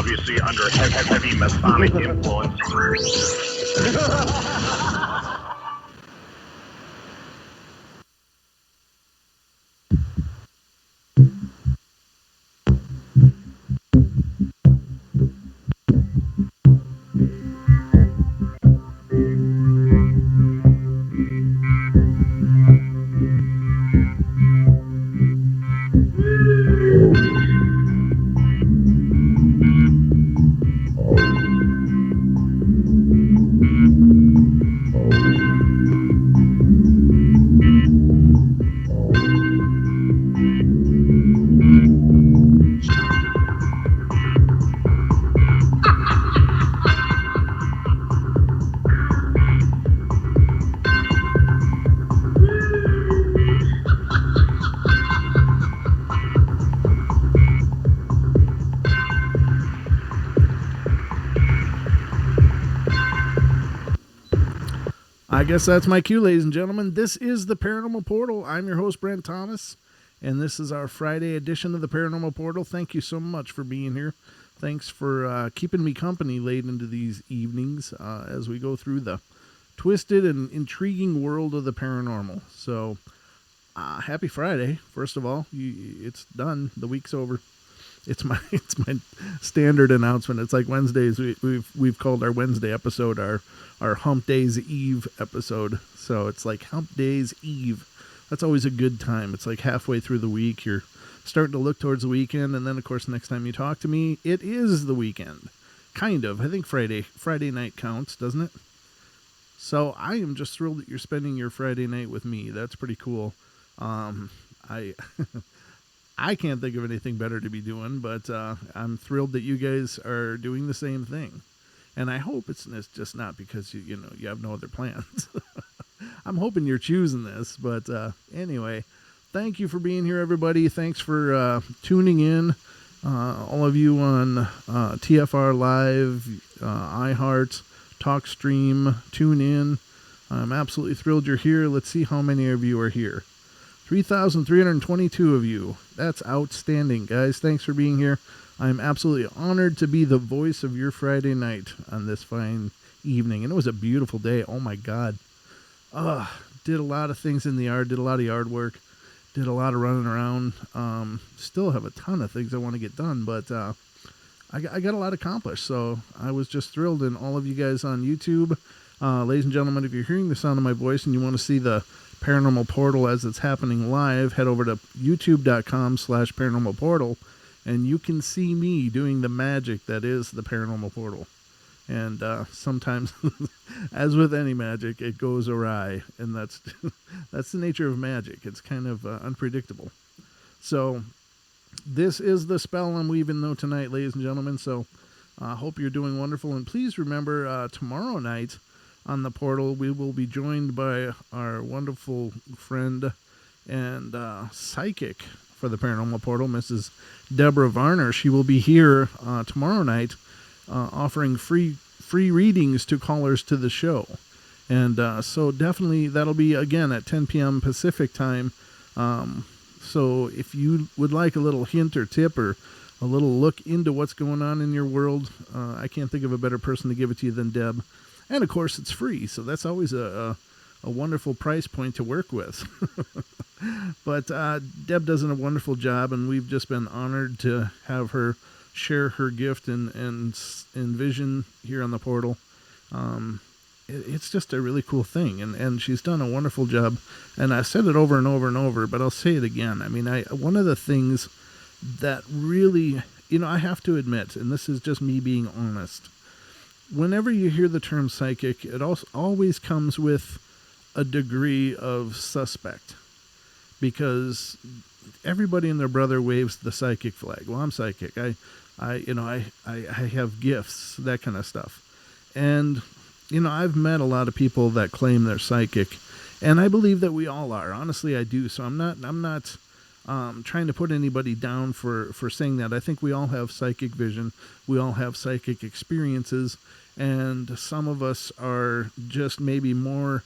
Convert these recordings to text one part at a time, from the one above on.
obviously under heavy Masonic influence. I guess that's my cue, ladies and gentlemen. This is the Paranormal Portal. I'm your host, Brent Thomas, and this is our Friday edition of the Paranormal Portal. Thank you so much for being here. Thanks for keeping me company late into these evenings as we go through the twisted and intriguing world of the paranormal. So, happy Friday, first of all. It's done. The week's over. It's my standard announcement. It's like Wednesdays. We've called our Wednesday episode our Hump Days Eve episode. So it's like Hump Days Eve. That's always a good time. It's like halfway through the week. You're starting to look towards the weekend, and then of course next time you talk to me, it is the weekend. Kind of. I think Friday night counts, doesn't it? So I am just thrilled that you're spending your Friday night with me. That's pretty cool. I can't think of anything better to be doing, but I'm thrilled that you guys are doing the same thing. And I hope it's just not because you have no other plans. I'm hoping you're choosing this, but anyway, thank you for being here, everybody. Thanks for tuning in. All of you on TFR Live, iHeart, TalkStream, TuneIn. I'm absolutely thrilled you're here. Let's see how many of you are here. 3,322 of you. That's outstanding, guys. Thanks for being here. I'm absolutely honored to be the voice of your Friday night on this fine evening. And it was a beautiful day. Oh, my God. Did a lot of things in the yard. Did a lot of yard work. Did a lot of running around. Still have a ton of things I want to get done, but I got a lot accomplished. So I was just thrilled. And all of you guys on YouTube, ladies and gentlemen, if you're hearing the sound of my voice and you want to see the Paranormal Portal as it's happening live, head over to youtube.com/paranormal portal, and you can see me doing the magic that is the Paranormal Portal. And sometimes, as with any magic, it goes awry, and that's the nature of magic. It's kind of unpredictable. So this is the spell I'm weaving though tonight, ladies and gentlemen. So I hope you're doing wonderful, and please remember tomorrow night on the portal, we will be joined by our wonderful friend and psychic for the Paranormal Portal, Mrs. Deborah Varner. She will be here tomorrow night offering free readings to callers to the show. And so definitely that'll be, again, at 10 p.m. Pacific time. So if you would like a little hint or tip or a little look into what's going on in your world, I can't think of a better person to give it to you than Deb. And, of course, it's free, so that's always a wonderful price point to work with. But Deb does a wonderful job, and we've just been honored to have her share her gift and vision here on the portal. It's just a really cool thing, and she's done a wonderful job. And I said it over and over and over, but I'll say it again. I mean, one of the things that really, I have to admit, and this is just me being honest, whenever you hear the term psychic, it always comes with a degree of suspect, because everybody and their brother waves the psychic flag. Well, I'm psychic. I have gifts, that kind of stuff. And, I've met a lot of people that claim they're psychic, and I believe that we all are. Honestly, I do. So I'm not trying to put anybody down for saying that. I think we all have psychic vision. We all have psychic experiences, and some of us are just maybe more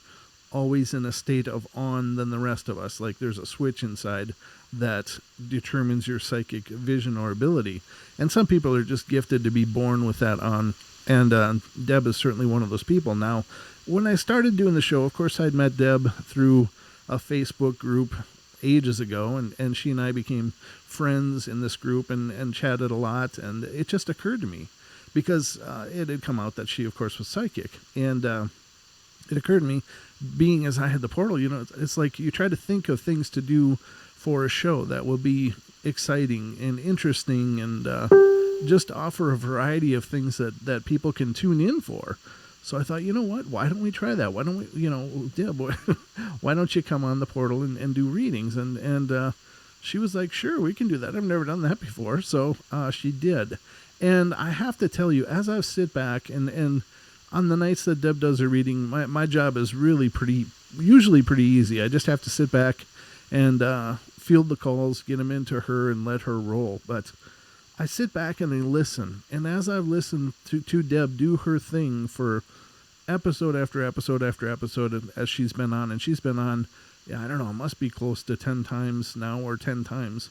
always in a state of on than the rest of us. Like there's a switch inside that determines your psychic vision or ability. And some people are just gifted to be born with that on. And Deb is certainly one of those people. Now, when I started doing the show, of course, I'd met Deb through a Facebook group ages ago, and she and I became friends in this group and chatted a lot. And it just occurred to me, because it had come out that she, of course, was psychic. And it occurred to me, being as I had the portal, you know, it's like you try to think of things to do for a show that will be exciting and interesting and just offer a variety of things that people can tune in for. So I thought, you know what, why don't we try that? Why don't we, you know, Deb, why don't you come on the portal and do readings? And she was like, sure, we can do that. I've never done that before. So she did. And I have to tell you, as I sit back and on the nights that Deb does her reading, my job is really usually pretty easy. I just have to sit back and field the calls, get them into her, and let her roll. But I sit back and I listen. And as I've listened to Deb do her thing for episode after episode after episode as she's been on, and she's been on, I don't know, it must be close to 10 times now or 10 times.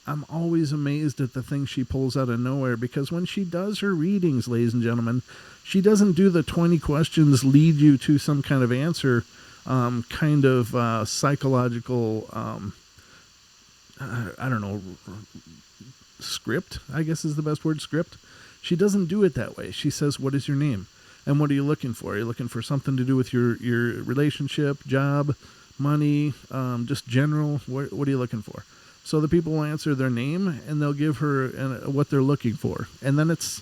I'm always amazed at the things she pulls out of nowhere, because when she does her readings, ladies and gentlemen, she doesn't do the 20 questions lead you to some kind of answer, kind of psychological, I don't know, script, I guess is the best word, script. She doesn't do it that way. She says, what is your name? And what are you looking for? Are you looking for something to do with your relationship, job, money, just general? What are you looking for? So the people will answer their name, and they'll give her what they're looking for. And then it's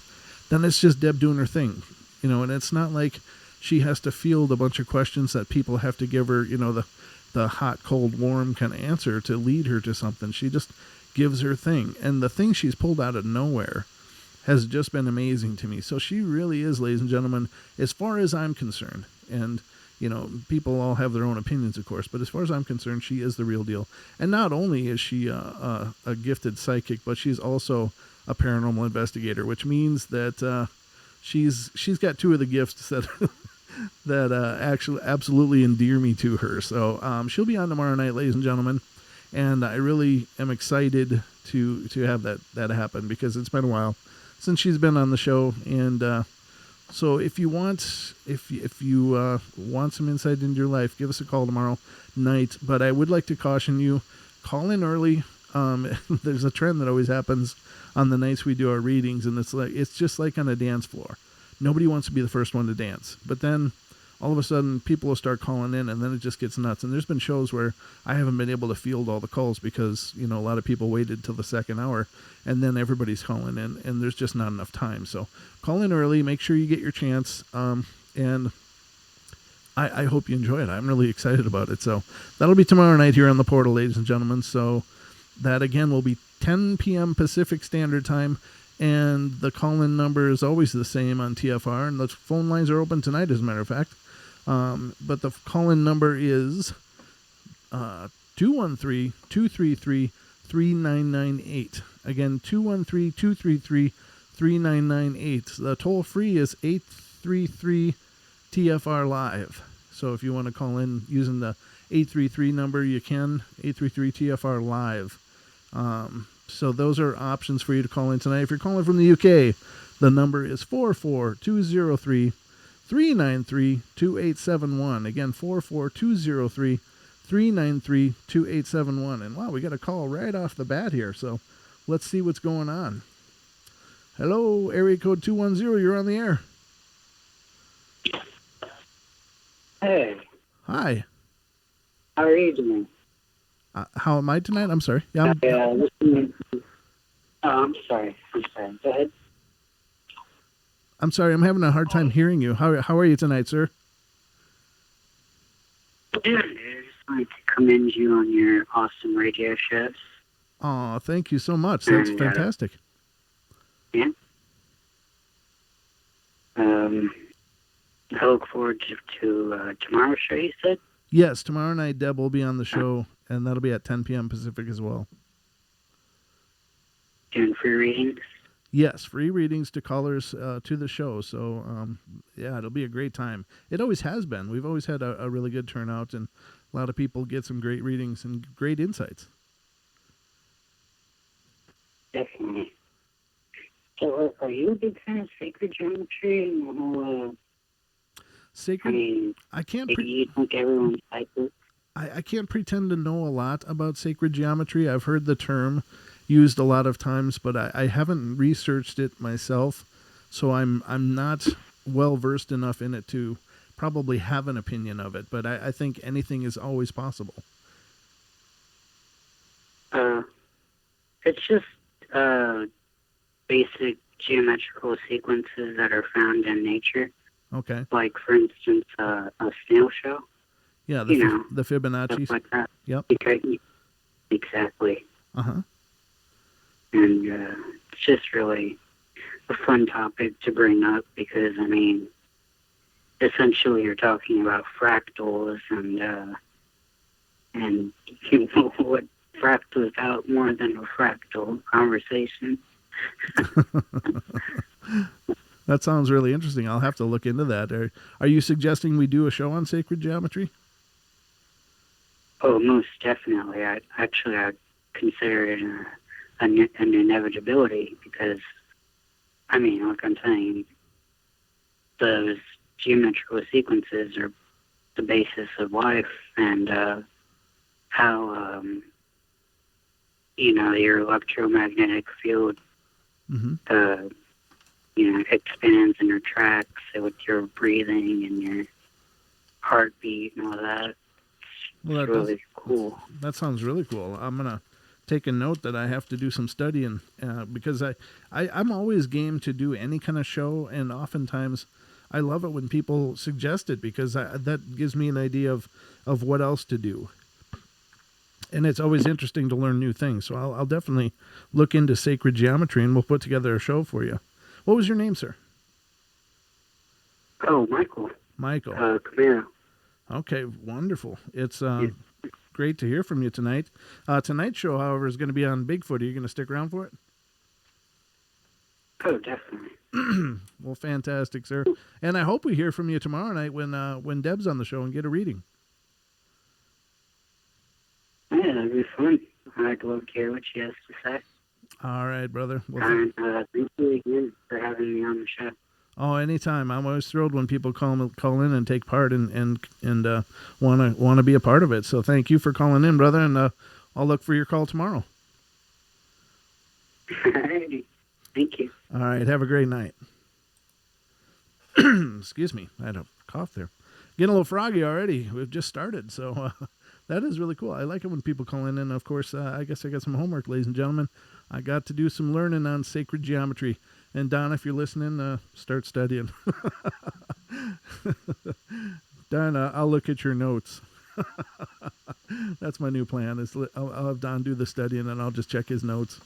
just Deb doing her thing, you know, and it's not like she has to field a bunch of questions that people have to give her, you know, the hot, cold, warm kind of answer to lead her to something. She just gives her thing. And the thing she's pulled out of nowhere has just been amazing to me. So she really is, ladies and gentlemen, as far as I'm concerned, and you know, people all have their own opinions, of course, but as far as I'm concerned, she is the real deal. And not only is she a gifted psychic, but she's also a paranormal investigator, which means that she's got two of the gifts that actually absolutely endear me to her. So she'll be on tomorrow night, ladies and gentlemen, and I really am excited to have that happen, because it's been a while since she's been on the show. And so if you want some insight into your life, give us a call tomorrow night. But I would like to caution you, call in early. There's a trend that always happens on the nights we do our readings, and it's just like on a dance floor. Nobody wants to be the first one to dance. But then all of a sudden people will start calling in, and then it just gets nuts. And there's been shows where I haven't been able to field all the calls because, you know, a lot of people waited till the second hour, and then everybody's calling in, and there's just not enough time. So call in early, make sure you get your chance, and I hope you enjoy it. I'm really excited about it. So that'll be tomorrow night here on the portal, ladies and gentlemen. So that, again, will be 10 p.m. Pacific Standard Time, and the call-in number is always the same on TFR, and the phone lines are open tonight, as a matter of fact. But the call-in number is 213-233-3998. Again, 213-233-3998. The toll-free is 833-TFR Live. So if you want to call in using the 833 number, you can. 833-TFR Live. So those are options for you to call in tonight. If you're calling from the UK, the number is 44203-393-2871. Again, 44203-393-2871. And wow, we got a call right off the bat here. So let's see what's going on. Hello, area code 210. You're on the air. Hey. Hi. How are you doing? How am I tonight? I'm sorry. Yeah, I'm sorry. Go ahead. I'm sorry. I'm having a hard time hearing you. How are you tonight, sir? Good. I just wanted to commend you on your awesome radio shows. Oh, thank you so much. That's fantastic. Yeah. I look forward to tomorrow's show, you said? Yes, tomorrow night Deb will be on the show, and that'll be at 10 p.m. Pacific as well. Doing free readings? Yes, free readings to callers to the show. So, yeah, it'll be a great time. It always has been. We've always had a really good turnout, and a lot of people get some great readings and great insights. Definitely. So, are you a big fan of sacred geometry and the whole? Sacred. I mean, I can't. you think everyone's like it? I can't pretend to know a lot about sacred geometry. I've heard the term used a lot of times, but I haven't researched it myself, so I'm not well versed enough in it to probably have an opinion of it. But I think anything is always possible. It's just basic geometrical sequences that are found in nature. Okay. Like, for instance, a snail shell. Yeah, the Fibonacci. Stuff like that. Yep. Exactly. Uh-huh. And it's just really a fun topic to bring up because, I mean, essentially you're talking about fractals and you know what fractal without more than a fractal conversation. That sounds really interesting. I'll have to look into that. Are you suggesting we do a show on sacred geometry? Oh, most definitely. I'd consider it an inevitability because, I mean, like I'm saying, those geometrical sequences are the basis of life and how, you know, your electromagnetic field, Mm-hmm. You know, expands and retracts with your breathing and your heartbeat and all that. Well, it's really cool. That sounds really cool. I'm gonna take a note that I have to do some studying because I'm always game to do any kind of show, and oftentimes I love it when people suggest it because that gives me an idea of what else to do. And it's always interesting to learn new things. So I'll definitely look into sacred geometry, and we'll put together a show for you. What was your name, sir? Oh, Michael. Michael. Camaro. Okay, wonderful. It's great to hear from you tonight. Tonight's show, however, is going to be on Bigfoot. Are you going to stick around for it? Oh, definitely. Well, fantastic, sir. And I hope we hear from you tomorrow night when Deb's on the show and get a reading. Yeah, that'd be fun. I'd love to hear what she has to say. All right, brother. Well, and thank you again for having me on the show. Oh, anytime. I'm always thrilled when people call in and take part and want to be a part of it. So thank you for calling in, brother, and I'll look for your call tomorrow. Alrighty. Thank you. All right. Have a great night. Excuse me. I had a cough there. Getting a little froggy already. We've just started, so that is really cool. I like it when people call in, and of course, I guess I got some homework, ladies and gentlemen. I got to do some learning on sacred geometry. And Don, if you're listening, start studying. Don, I'll look at your notes. That's my new plan. I'll have Don do the studying, and I'll just check his notes.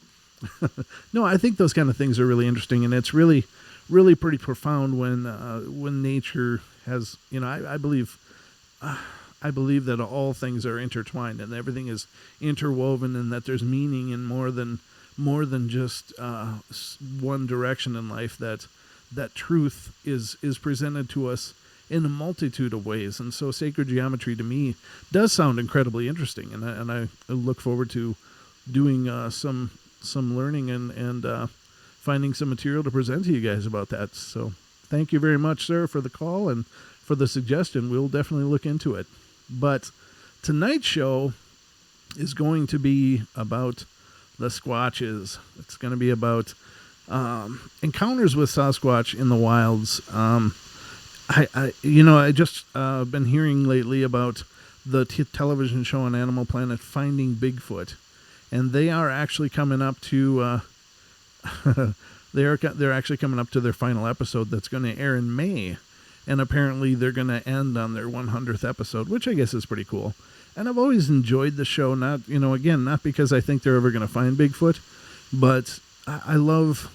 No, I think those kind of things are really interesting, and it's really, really pretty profound when nature has, you know, I believe that all things are intertwined and everything is interwoven, and that there's meaning in more than just one direction in life. That truth is presented to us in a multitude of ways, and so sacred geometry to me does sound incredibly interesting, and I look forward to doing some learning and finding some material to present to you guys about that. So thank you very much, sir, for the call and for the suggestion. We'll definitely look into it. But tonight's show is going to be about the Squatches. It's going to be about encounters with Sasquatch in the wilds. I just been hearing lately about the television show on Animal Planet, Finding Bigfoot, and they are actually coming up to they're actually coming up to their final episode that's going to air in May, and apparently they're going to end on their 100th episode, which I guess is pretty cool. And I've always enjoyed the show, not because I think they're ever going to find Bigfoot, but I love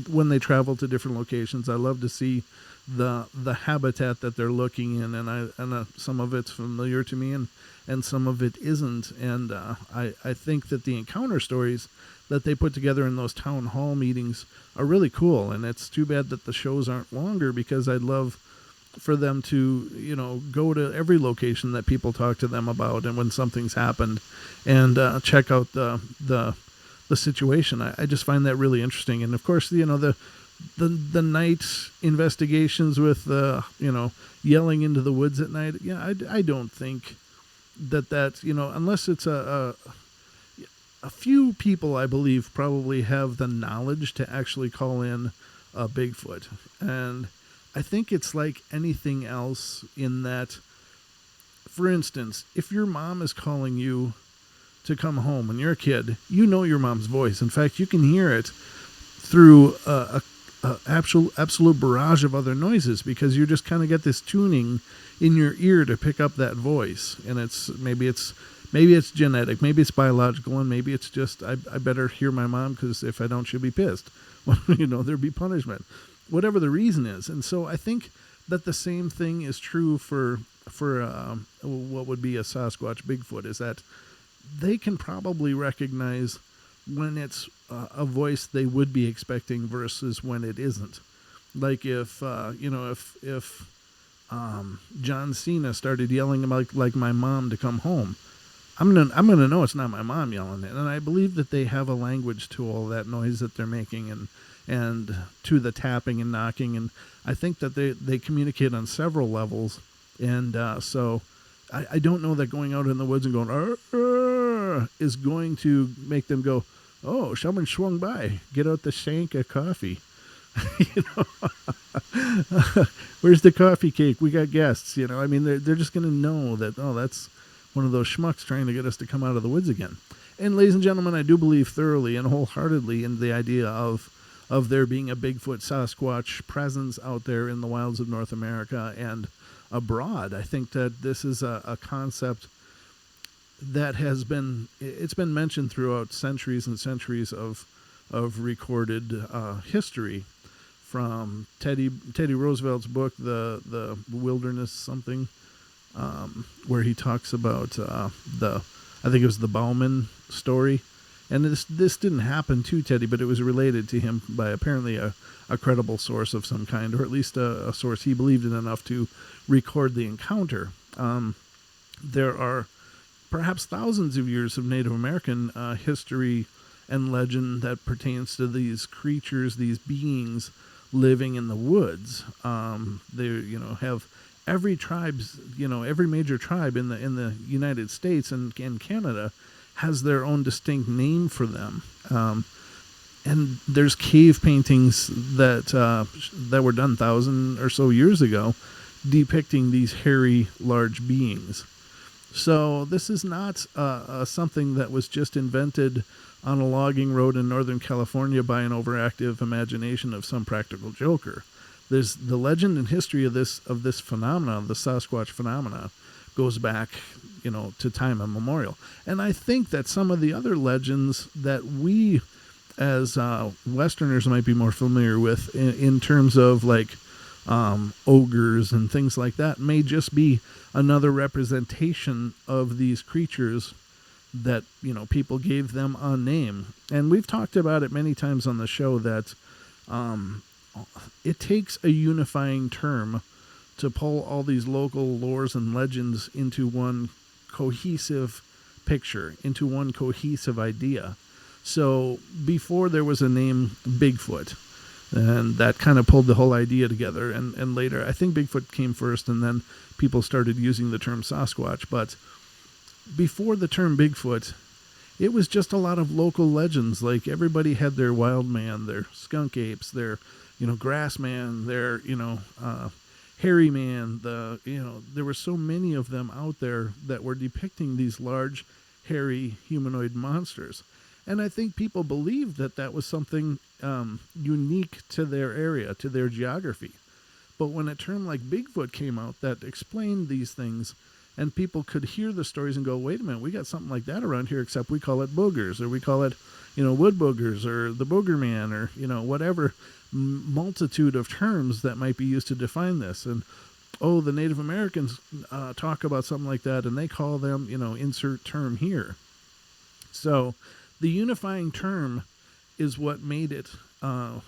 when they travel to different locations. I love to see the habitat that they're looking in, and some of it's familiar to me, and some of it isn't. And I think that the encounter stories that they put together in those town hall meetings are really cool. And it's too bad that the shows aren't longer, because I'd love for them to, go to every location that people talk to them about, and when something's happened, and check out the situation. I just find that really interesting. And of course, the night investigations with yelling into the woods at night. Yeah, I don't think that unless it's a few people, I believe, probably have the knowledge to actually call in a Bigfoot. And I think it's like anything else in that, for instance, if your mom is calling you to come home when you're a kid, you know your mom's voice. In fact, you can hear it through a absolute barrage of other noises, because you just kind of get this tuning in your ear to pick up that voice. And maybe it's genetic, maybe it's biological, and maybe it's just I better hear my mom, because if I don't, she'll be pissed. There'll be punishment, whatever the reason is. And so I think that the same thing is true for what would be a Sasquatch Bigfoot, is that they can probably recognize when it's a voice they would be expecting versus when it isn't. Like if John Cena started yelling like my mom to come home, I'm gonna know it's not my mom yelling it. And I believe that they have a language to all that noise that they're making, and to the tapping and knocking. And I think that they communicate on several levels. And so I don't know that going out in the woods and going is going to make them go, oh, someone swung by, get out the shank of coffee. Where's the coffee cake? We got guests. I mean, they're just going to know that, oh, that's one of those schmucks trying to get us to come out of the woods again. And ladies and gentlemen, I do believe thoroughly and wholeheartedly in the idea of there being a Bigfoot Sasquatch presence out there in the wilds of North America and abroad. I think that this is a concept that it's been mentioned throughout centuries and centuries of recorded history, from Teddy Roosevelt's book, the Wilderness something, where he talks about I think it was the Bauman story. And this didn't happen to Teddy, but it was related to him by apparently a credible source of some kind, or at least a source he believed in enough to record the encounter. There are perhaps thousands of years of Native American history and legend that pertains to these creatures, these beings living in the woods. They have every major tribe in the United States and Canada has their own distinct name for them. And there's cave paintings that were done 1,000 or so years ago depicting these hairy, large beings. So this is not something that was just invented on a logging road in Northern California by an overactive imagination of some practical joker. There's the legend and history of this phenomenon, the Sasquatch phenomena, goes back, to time immemorial. And I think that some of the other legends that we as Westerners might be more familiar with in terms of like ogres and things like that may just be another representation of these creatures that, people gave them a name. And we've talked about it many times on the show that it takes a unifying term to pull all these local lores and legends into one cohesive picture, into one cohesive idea. So before there was a name Bigfoot, and that kind of pulled the whole idea together. And later, I think Bigfoot came first, and then people started using the term Sasquatch. But before the term Bigfoot, it was just a lot of local legends. Like everybody had their wild man, their skunk apes, their, grass man, their, hairy man. There were so many of them out there that were depicting these large, hairy humanoid monsters. And I think people believed that was something unique to their area, to their geography. But when a term like Bigfoot came out that explained these things, and people could hear the stories and go, wait a minute, we got something like that around here, except we call it boogers, or we call it, wood boogers, or the booger man, or, whatever. multitude of terms that might be used to define this. And the Native Americans talk about something like that, and they call them, insert term here. So the unifying term is what made it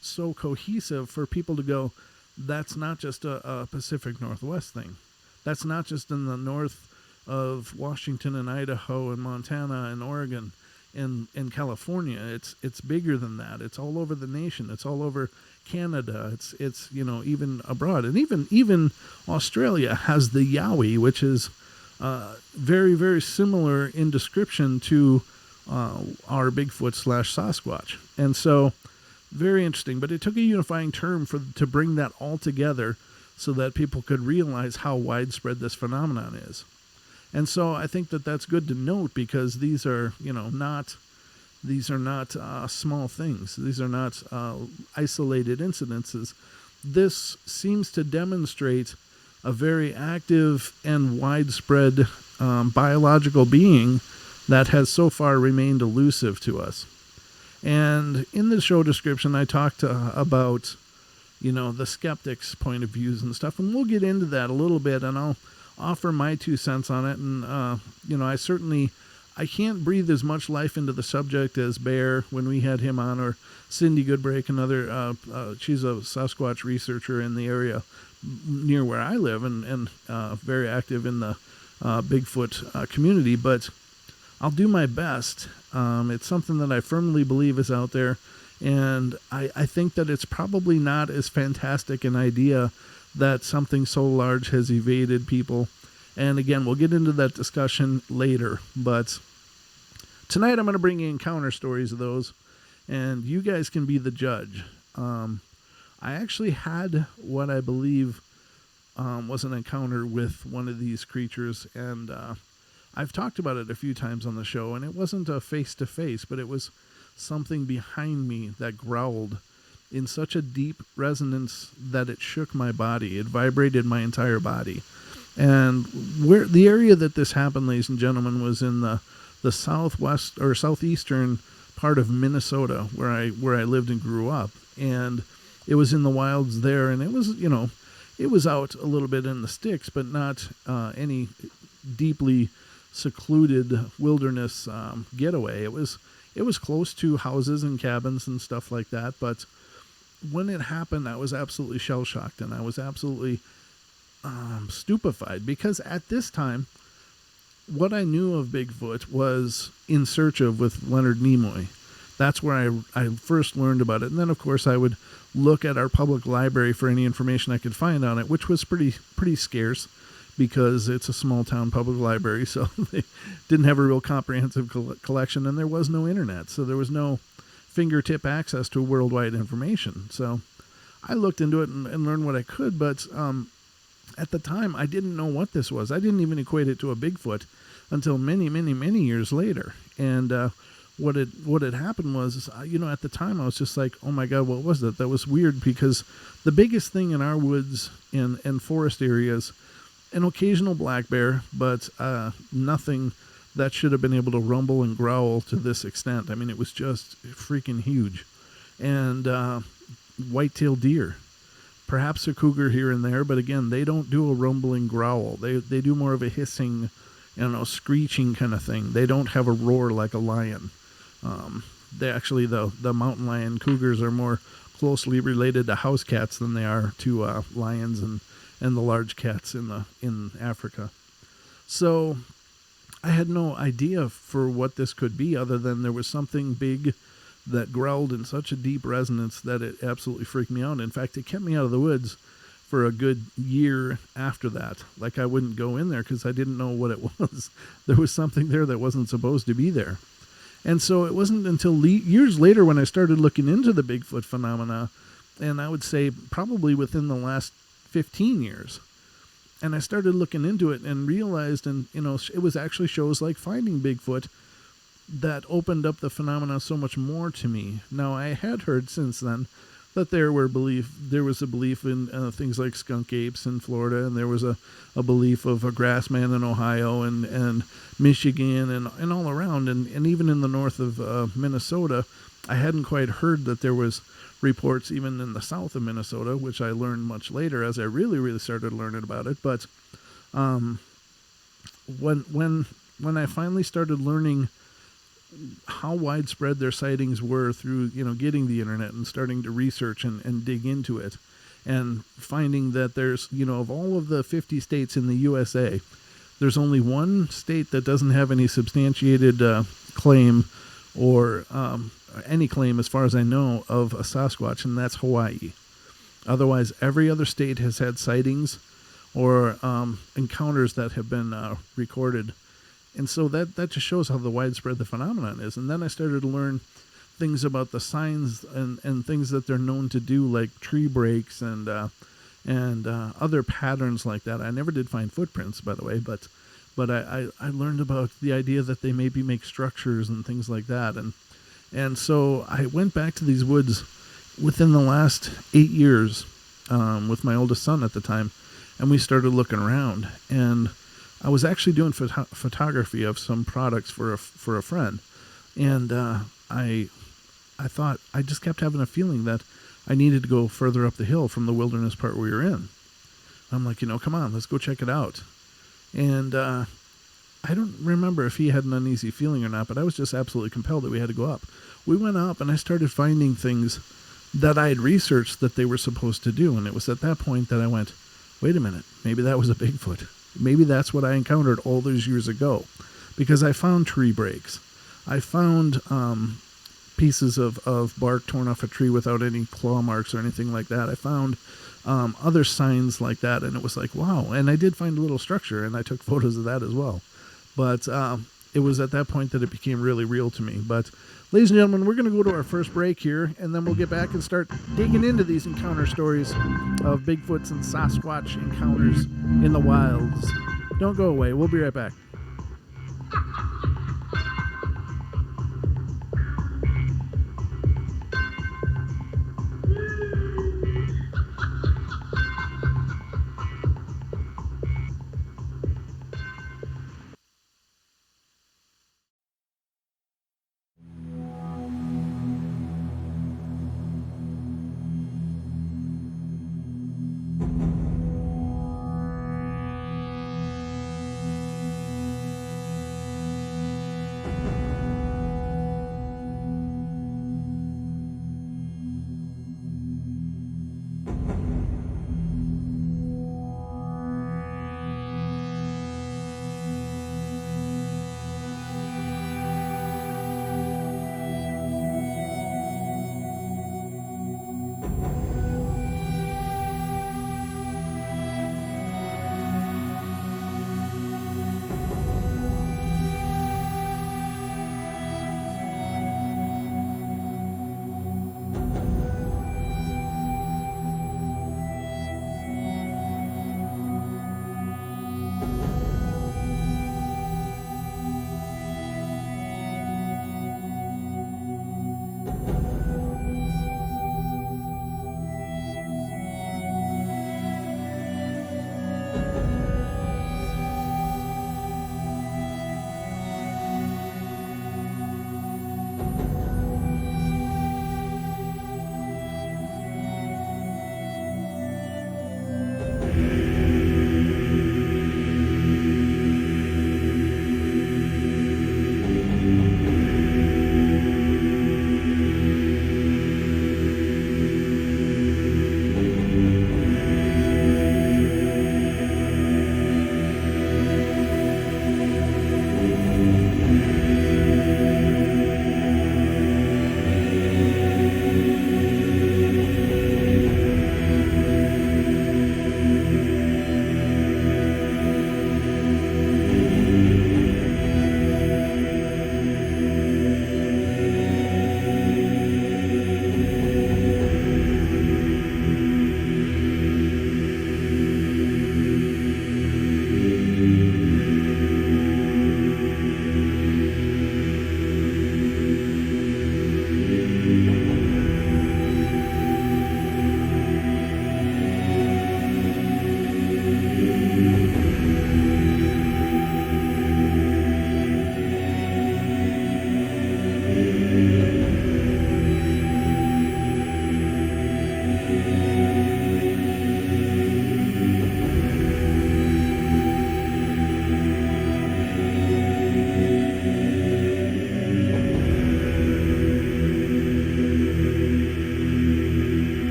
so cohesive for people to go, that's not just a Pacific Northwest thing. That's not just in the north of Washington and Idaho and Montana and Oregon and California. It's bigger than that. It's all over the nation. It's all over Canada. It's even abroad. And even Australia has the Yowie, which is very, very similar in description to our Bigfoot / Sasquatch. And so very interesting. But it took a unifying term to bring that all together so that people could realize how widespread this phenomenon is. And so I think that that's good to note, because these are, not small things. These are not isolated incidences. This seems to demonstrate a very active and widespread biological being that has so far remained elusive to us. And in the show description, I talked about, the skeptics' point of views and stuff, and we'll get into that a little bit, and I'll offer my 2 cents on it. And, I can't breathe as much life into the subject as Bear when we had him on, or Cindy Goodbrake, another, she's a Sasquatch researcher in the area near where I live, and very active in the Bigfoot community. But I'll do my best. It's something that I firmly believe is out there, and I think that it's probably not as fantastic an idea that something so large has evaded people. And again, we'll get into that discussion later, but tonight I'm going to bring you encounter stories of those, and you guys can be the judge. I actually had what I believe was an encounter with one of these creatures, and I've talked about it a few times on the show, and it wasn't a face-to-face, but it was something behind me that growled in such a deep resonance that it shook my body. It vibrated my entire body. And where the area that this happened, ladies and gentlemen, was in the southwest or southeastern part of Minnesota, where I lived and grew up. And it was in the wilds there, and it was, it was out a little bit in the sticks, but not any deeply secluded wilderness getaway. It was close to houses and cabins and stuff like that, but when it happened, I was absolutely shell-shocked, and I was absolutely stupefied, because at this time, what I knew of Bigfoot was In Search of with Leonard Nimoy. That's where I first learned about it. And then, of course, I would look at our public library for any information I could find on it, which was pretty scarce, because it's a small-town public library, so they didn't have a real comprehensive collection, and there was no internet, so there was no fingertip access to worldwide information. So I looked into it and learned what I could, but at the time, I didn't know what this was. I didn't even equate it to a Bigfoot until many, many, many years later. And what had happened was, at the time, I was just like, oh my God, what was that? That was weird, because the biggest thing in our woods and forest areas, an occasional black bear, but nothing that should have been able to rumble and growl to this extent. I mean, it was just freaking huge. And white-tailed deer. Perhaps a cougar here and there, but again, they don't do a rumbling growl. They do more of a hissing, screeching kind of thing. They don't have a roar like a lion. They actually, the mountain lion cougars are more closely related to house cats than they are to lions and the large cats in Africa. So I had no idea for what this could be, other than there was something big that growled in such a deep resonance that it absolutely freaked me out. In fact, it kept me out of the woods for a good year after that. Like, I wouldn't go in there because I didn't know what it was. There was something there that wasn't supposed to be there. And so it wasn't until years later when I started looking into the Bigfoot phenomena, and I would say probably within the last 15 years. And I started looking into it and realized, it was actually shows like Finding Bigfoot that opened up the phenomena so much more to me. Now, I had heard since then that there was a belief in things like skunk apes in Florida, and there was a belief of a grass man in Ohio and Michigan and all around, and even in the north of Minnesota. I hadn't quite heard that there was reports even in the south of Minnesota, which I learned much later as I really started learning about it. But when I finally started learning how widespread their sightings were through, getting the internet and starting to research and dig into it, and finding that there's, of all of the 50 states in the USA, there's only one state that doesn't have any substantiated claim or any claim, as far as I know, of a Sasquatch, and that's Hawaii. Otherwise, every other state has had sightings or encounters that have been recorded. And so that just shows how the widespread the phenomenon is. And then I started to learn things about the signs and things that they're known to do, like tree breaks and other patterns like that. I never did find footprints, by the way, but I learned about the idea that they maybe make structures and things like that. And so I went back to these woods within the last 8 years with my oldest son at the time, and we started looking around. And I was actually doing photography of some products for a friend, and I thought, I just kept having a feeling that I needed to go further up the hill from the wilderness part we were in. I'm like, come on, let's go check it out. And I don't remember if he had an uneasy feeling or not, but I was just absolutely compelled that we had to go up. We went up, and I started finding things that I had researched that they were supposed to do, and it was at that point that I went, wait a minute, maybe that was a Bigfoot. Maybe that's what I encountered all those years ago, because I found tree breaks. I found pieces of bark torn off a tree without any claw marks or anything like that. I found other signs like that, and it was like, wow. And I did find a little structure, and I took photos of that as well. But it was at that point that it became really real to me. But ladies and gentlemen, we're going to go to our first break here, and then we'll get back and start digging into these encounter stories of Bigfoots and Sasquatch encounters in the wilds. Don't go away. We'll be right back.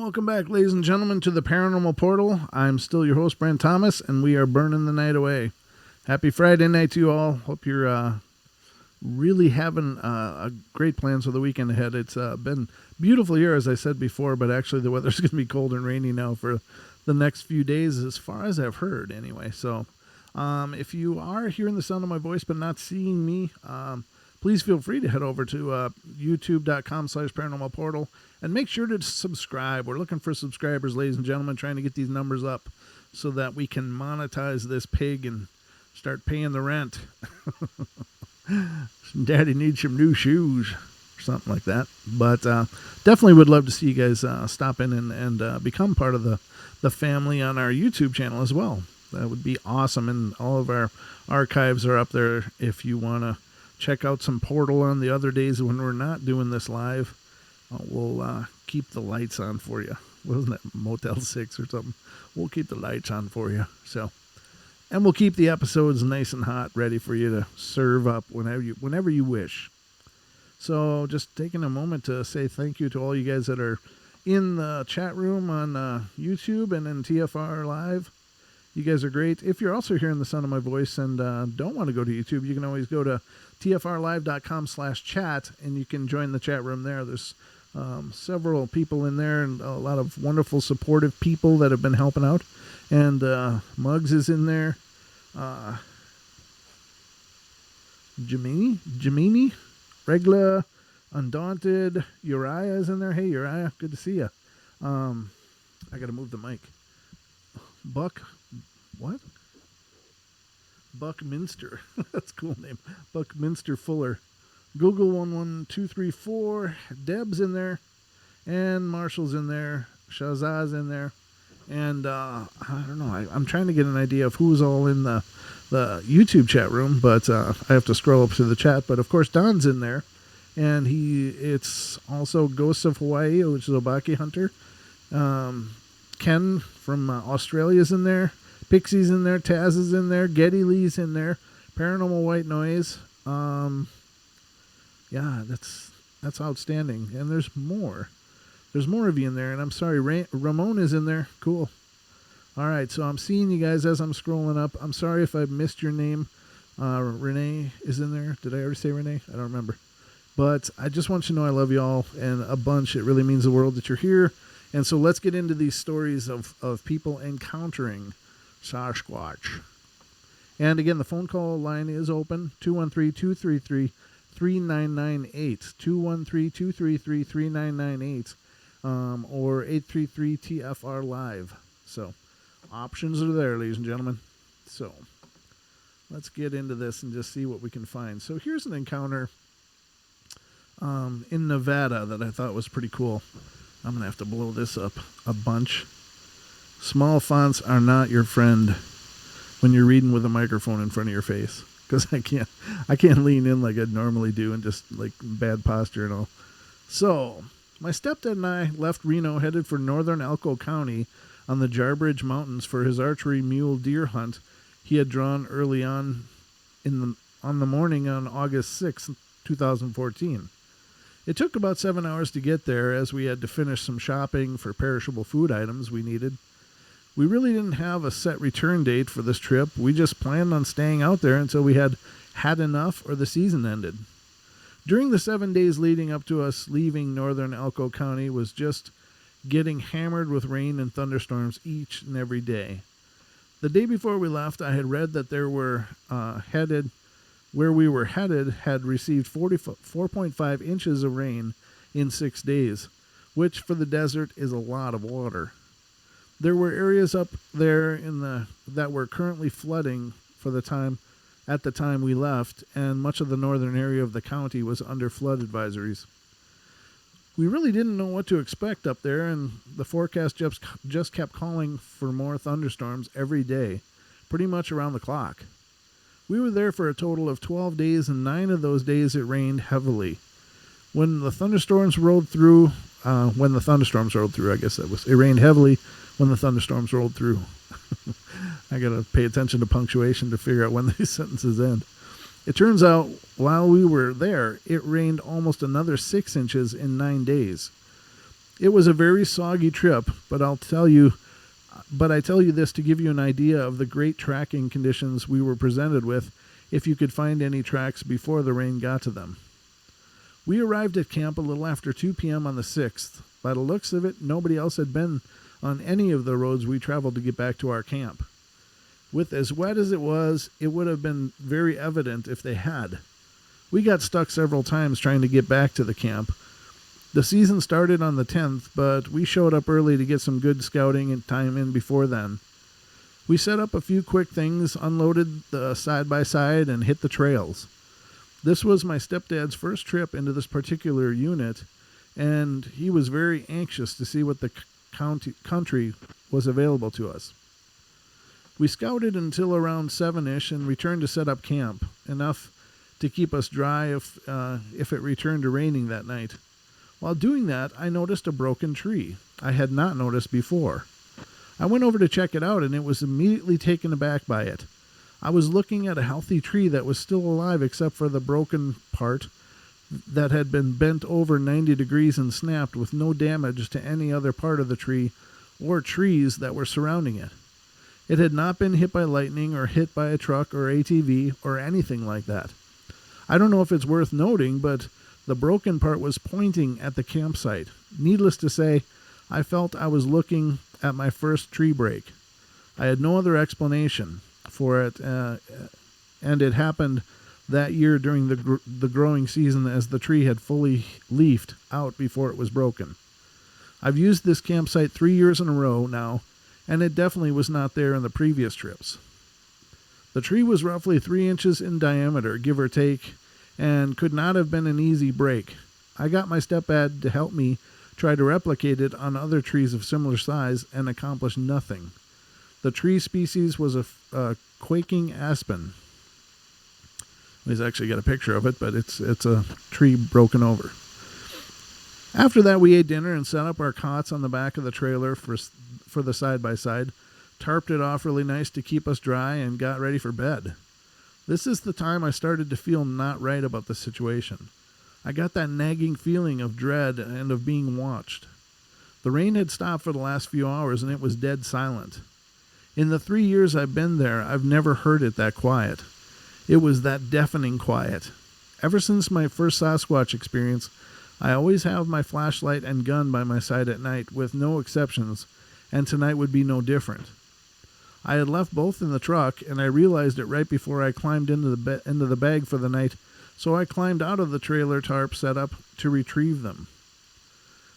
Welcome back, ladies and gentlemen, to the Paranormal Portal. I'm still your host, Brent Thomas, and we are burning the night away. Happy Friday night to you all. Hope you're really having a great plans for the weekend ahead. It's been beautiful here, as I said before, but actually the weather's going to be cold and rainy now for the next few days, as far as I've heard, anyway. So if you are hearing the sound of my voice but not seeing me, please feel free to head over to youtube.com/paranormal portal and make sure to subscribe. We're looking for subscribers, ladies and gentlemen, trying to get these numbers up so that we can monetize this pig and start paying the rent. Daddy needs some new shoes or something like that. But definitely would love to see you guys stop in and become part of the family on our YouTube channel as well. That would be awesome. And all of our archives are up there if you want to check out some Portal on the other days when we're not doing this live. We'll keep the lights on for you. Wasn't it Motel 6 or something? We'll keep the lights on for you. And we'll keep the episodes nice and hot, ready for you to serve up whenever you wish. So just taking a moment to say thank you to all you guys that are in the chat room on YouTube and in TFR Live. You guys are great. If you're also hearing the sound of my voice and don't want to go to YouTube, you can always go to tfrlive.com/chat and you can join the chat room there. There's several people in there and a lot of wonderful supportive people that have been helping out. And Muggs is in there. Jamini, Regla, Undaunted, Uriah is in there. Hey, Uriah, good to see you. I got to move the mic. Buckminster. That's a cool name. Buckminster Fuller. Google 11234. Deb's in there. And Marshall's in there. Shazaz's in there. And I don't know. I'm trying to get an idea of who's all in the YouTube chat room, but I have to scroll up to the chat. But of course, Don's in there. And it's also Ghosts of Hawaii, which is Obaki Hunter. Ken from Australia's in there. Pixie's in there. Taz is in there. Getty Lee's in there. Paranormal White Noise. Yeah, that's outstanding. And there's more. There's more of you in there. And I'm sorry, Ramon is in there. Cool. All right, so I'm seeing you guys as I'm scrolling up. I'm sorry if I missed your name. Renee is in there. Did I already say Renee? I don't remember. But I just want you to know I love you all and a bunch. It really means the world that you're here. And so let's get into these stories of people encountering Sasquatch. And again, the phone call line is open, 213-233-3998, 213-233-3998, or 833-TFR-LIVE. So options are there, ladies and gentlemen. So let's get into this and just see what we can find. So here's an encounter in Nevada that I thought was pretty cool. I'm going to have to blow this up a bunch. Small fonts are not your friend when you're reading with a microphone in front of your face, because I can't lean in like I'd normally do and just like bad posture and all. So my stepdad and I left Reno, headed for northern Elko County on the Jarbidge Mountains for his archery mule deer hunt he had drawn early on the morning on August 6, 2014. It took about 7 hours to get there, as we had to finish some shopping for perishable food items we needed. We really didn't have a set return date for this trip. We just planned on staying out there until we had enough or the season ended. During the 7 days leading up to us leaving northern Elko County was just getting hammered with rain and thunderstorms each and every day. The day before we left, I had read that where we were headed had received 4.5 inches of rain in 6 days, which for the desert is a lot of water. There were areas up there that were currently flooding at the time we left, and much of the northern area of the county was under flood advisories. We really didn't know what to expect up there, and the forecast just kept calling for more thunderstorms every day, pretty much around the clock. We were there for a total of 12 days, and 9 of those days it rained heavily. When the thunderstorms rolled through, I guess it rained heavily when the thunderstorms rolled through. I got to pay attention to punctuation to figure out when these sentences end. It turns out, while we were there, it rained almost another 6 inches in 9 days. It was a very soggy trip, but I tell you this to give you an idea of the great tracking conditions we were presented with if you could find any tracks before the rain got to them. We arrived at camp a little after 2 p.m. on the 6th. By the looks of it, nobody else had been on any of the roads we traveled to get back to our camp. With as wet as it was, it would have been very evident if they had. We got stuck several times trying to get back to the camp. The season started on the 10th, but we showed up early to get some good scouting and time in before then. We set up a few quick things, unloaded the side-by-side, and hit the trails. This was my stepdad's first trip into this particular unit, and he was very anxious to see what the country was available to us. We scouted until around 7-ish and returned to set up camp, enough to keep us dry if it returned to raining that night. While doing that, I noticed a broken tree I had not noticed before. I went over to check it out, and it was immediately taken aback by it. I was looking at a healthy tree that was still alive except for the broken part that had been bent over 90 degrees and snapped with no damage to any other part of the tree or trees that were surrounding it. It had not been hit by lightning or hit by a truck or ATV or anything like that. I don't know if it's worth noting, but the broken part was pointing at the campsite. Needless to say, I felt I was looking at my first tree break. I had no other explanation for it, and it happened that year during the growing season as the tree had fully leafed out before it was broken. I've used this campsite 3 years in a row now, and it definitely was not there in the previous trips. The tree was roughly 3 inches in diameter, give or take, and could not have been an easy break. I got my stepdad to help me try to replicate it on other trees of similar size and accomplished nothing. The tree species was a quaking aspen. He's actually got a picture of it, but it's a tree broken over. After that, we ate dinner and set up our cots on the back of the trailer for the side-by-side, tarped it off really nice to keep us dry, and got ready for bed. This is the time I started to feel not right about the situation. I got that nagging feeling of dread and of being watched. The rain had stopped for the last few hours, and it was dead silent. In the 3 years I've been there, I've never heard it that quiet. It was that deafening quiet. Ever since my first Sasquatch experience, I always have my flashlight and gun by my side at night, with no exceptions, and tonight would be no different. I had left both in the truck, and I realized it right before I climbed into the bag for the night, so I climbed out of the trailer tarp setup to retrieve them.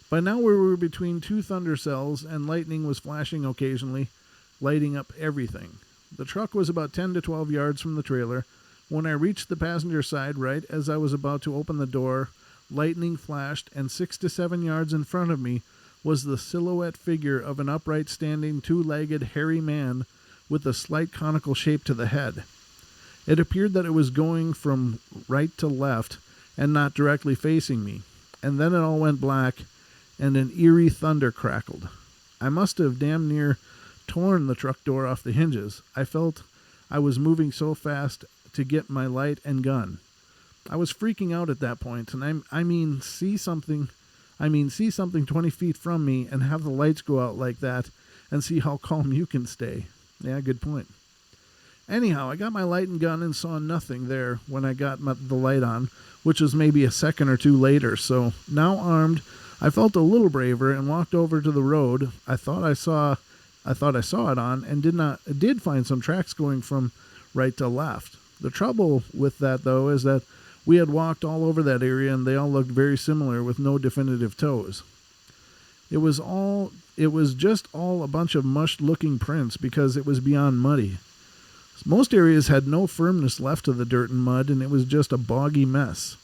By now we were between 2 thunder cells, and lightning was flashing occasionally, lighting up everything. The truck was about 10 to 12 yards from the trailer. When I reached the passenger side, right as I was about to open the door, lightning flashed, and 6 to 7 yards in front of me was the silhouette figure of an upright standing 2-legged hairy man with a slight conical shape to the head. It appeared that it was going from right to left and not directly facing me, and then it all went black and an eerie thunder crackled. I must have damn near torn the truck door off the hinges. I felt I was moving so fast to get my light and gun. I was freaking out at that point, and I mean see something 20 feet from me and have the lights go out like that and see how calm you can stay. Yeah, good point. Anyhow, I got my light and gun and saw nothing there when I got the light on, which was maybe a second or two later. So now armed, I felt a little braver and walked over to the road I thought I saw it on, and did find some tracks going from right to left. The trouble with that, though, is that we had walked all over that area, and they all looked very similar with no definitive toes. It was just all a bunch of mushed-looking prints because it was beyond muddy. Most areas had no firmness left to the dirt and mud, and it was just a boggy mess.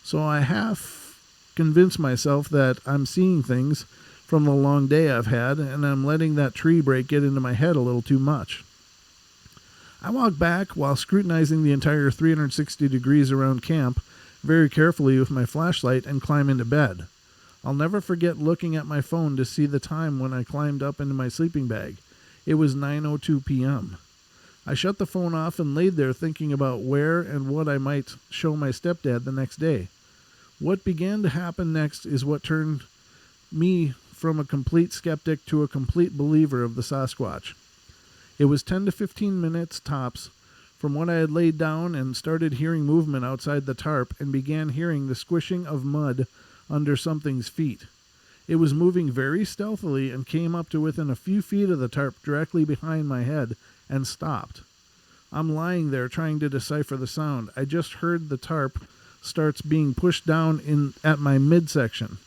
So I half convinced myself that I'm seeing things from the long day I've had, and I'm letting that tree break get into my head a little too much. I walked back while scrutinizing the entire 360 degrees around camp very carefully with my flashlight and climb into bed. I'll never forget looking at my phone to see the time when I climbed up into my sleeping bag. It was 9:02 p.m. I shut the phone off and laid there thinking about where and what I might show my stepdad the next day. What began to happen next is what turned me from a complete skeptic to a complete believer of the Sasquatch. It was 10 to 15 minutes tops from when I had laid down and started hearing movement outside the tarp and began hearing the squishing of mud under something's feet. It was moving very stealthily and came up to within a few feet of the tarp directly behind my head and stopped. I'm lying there trying to decipher the sound. I just heard the tarp starts being pushed down at my midsection.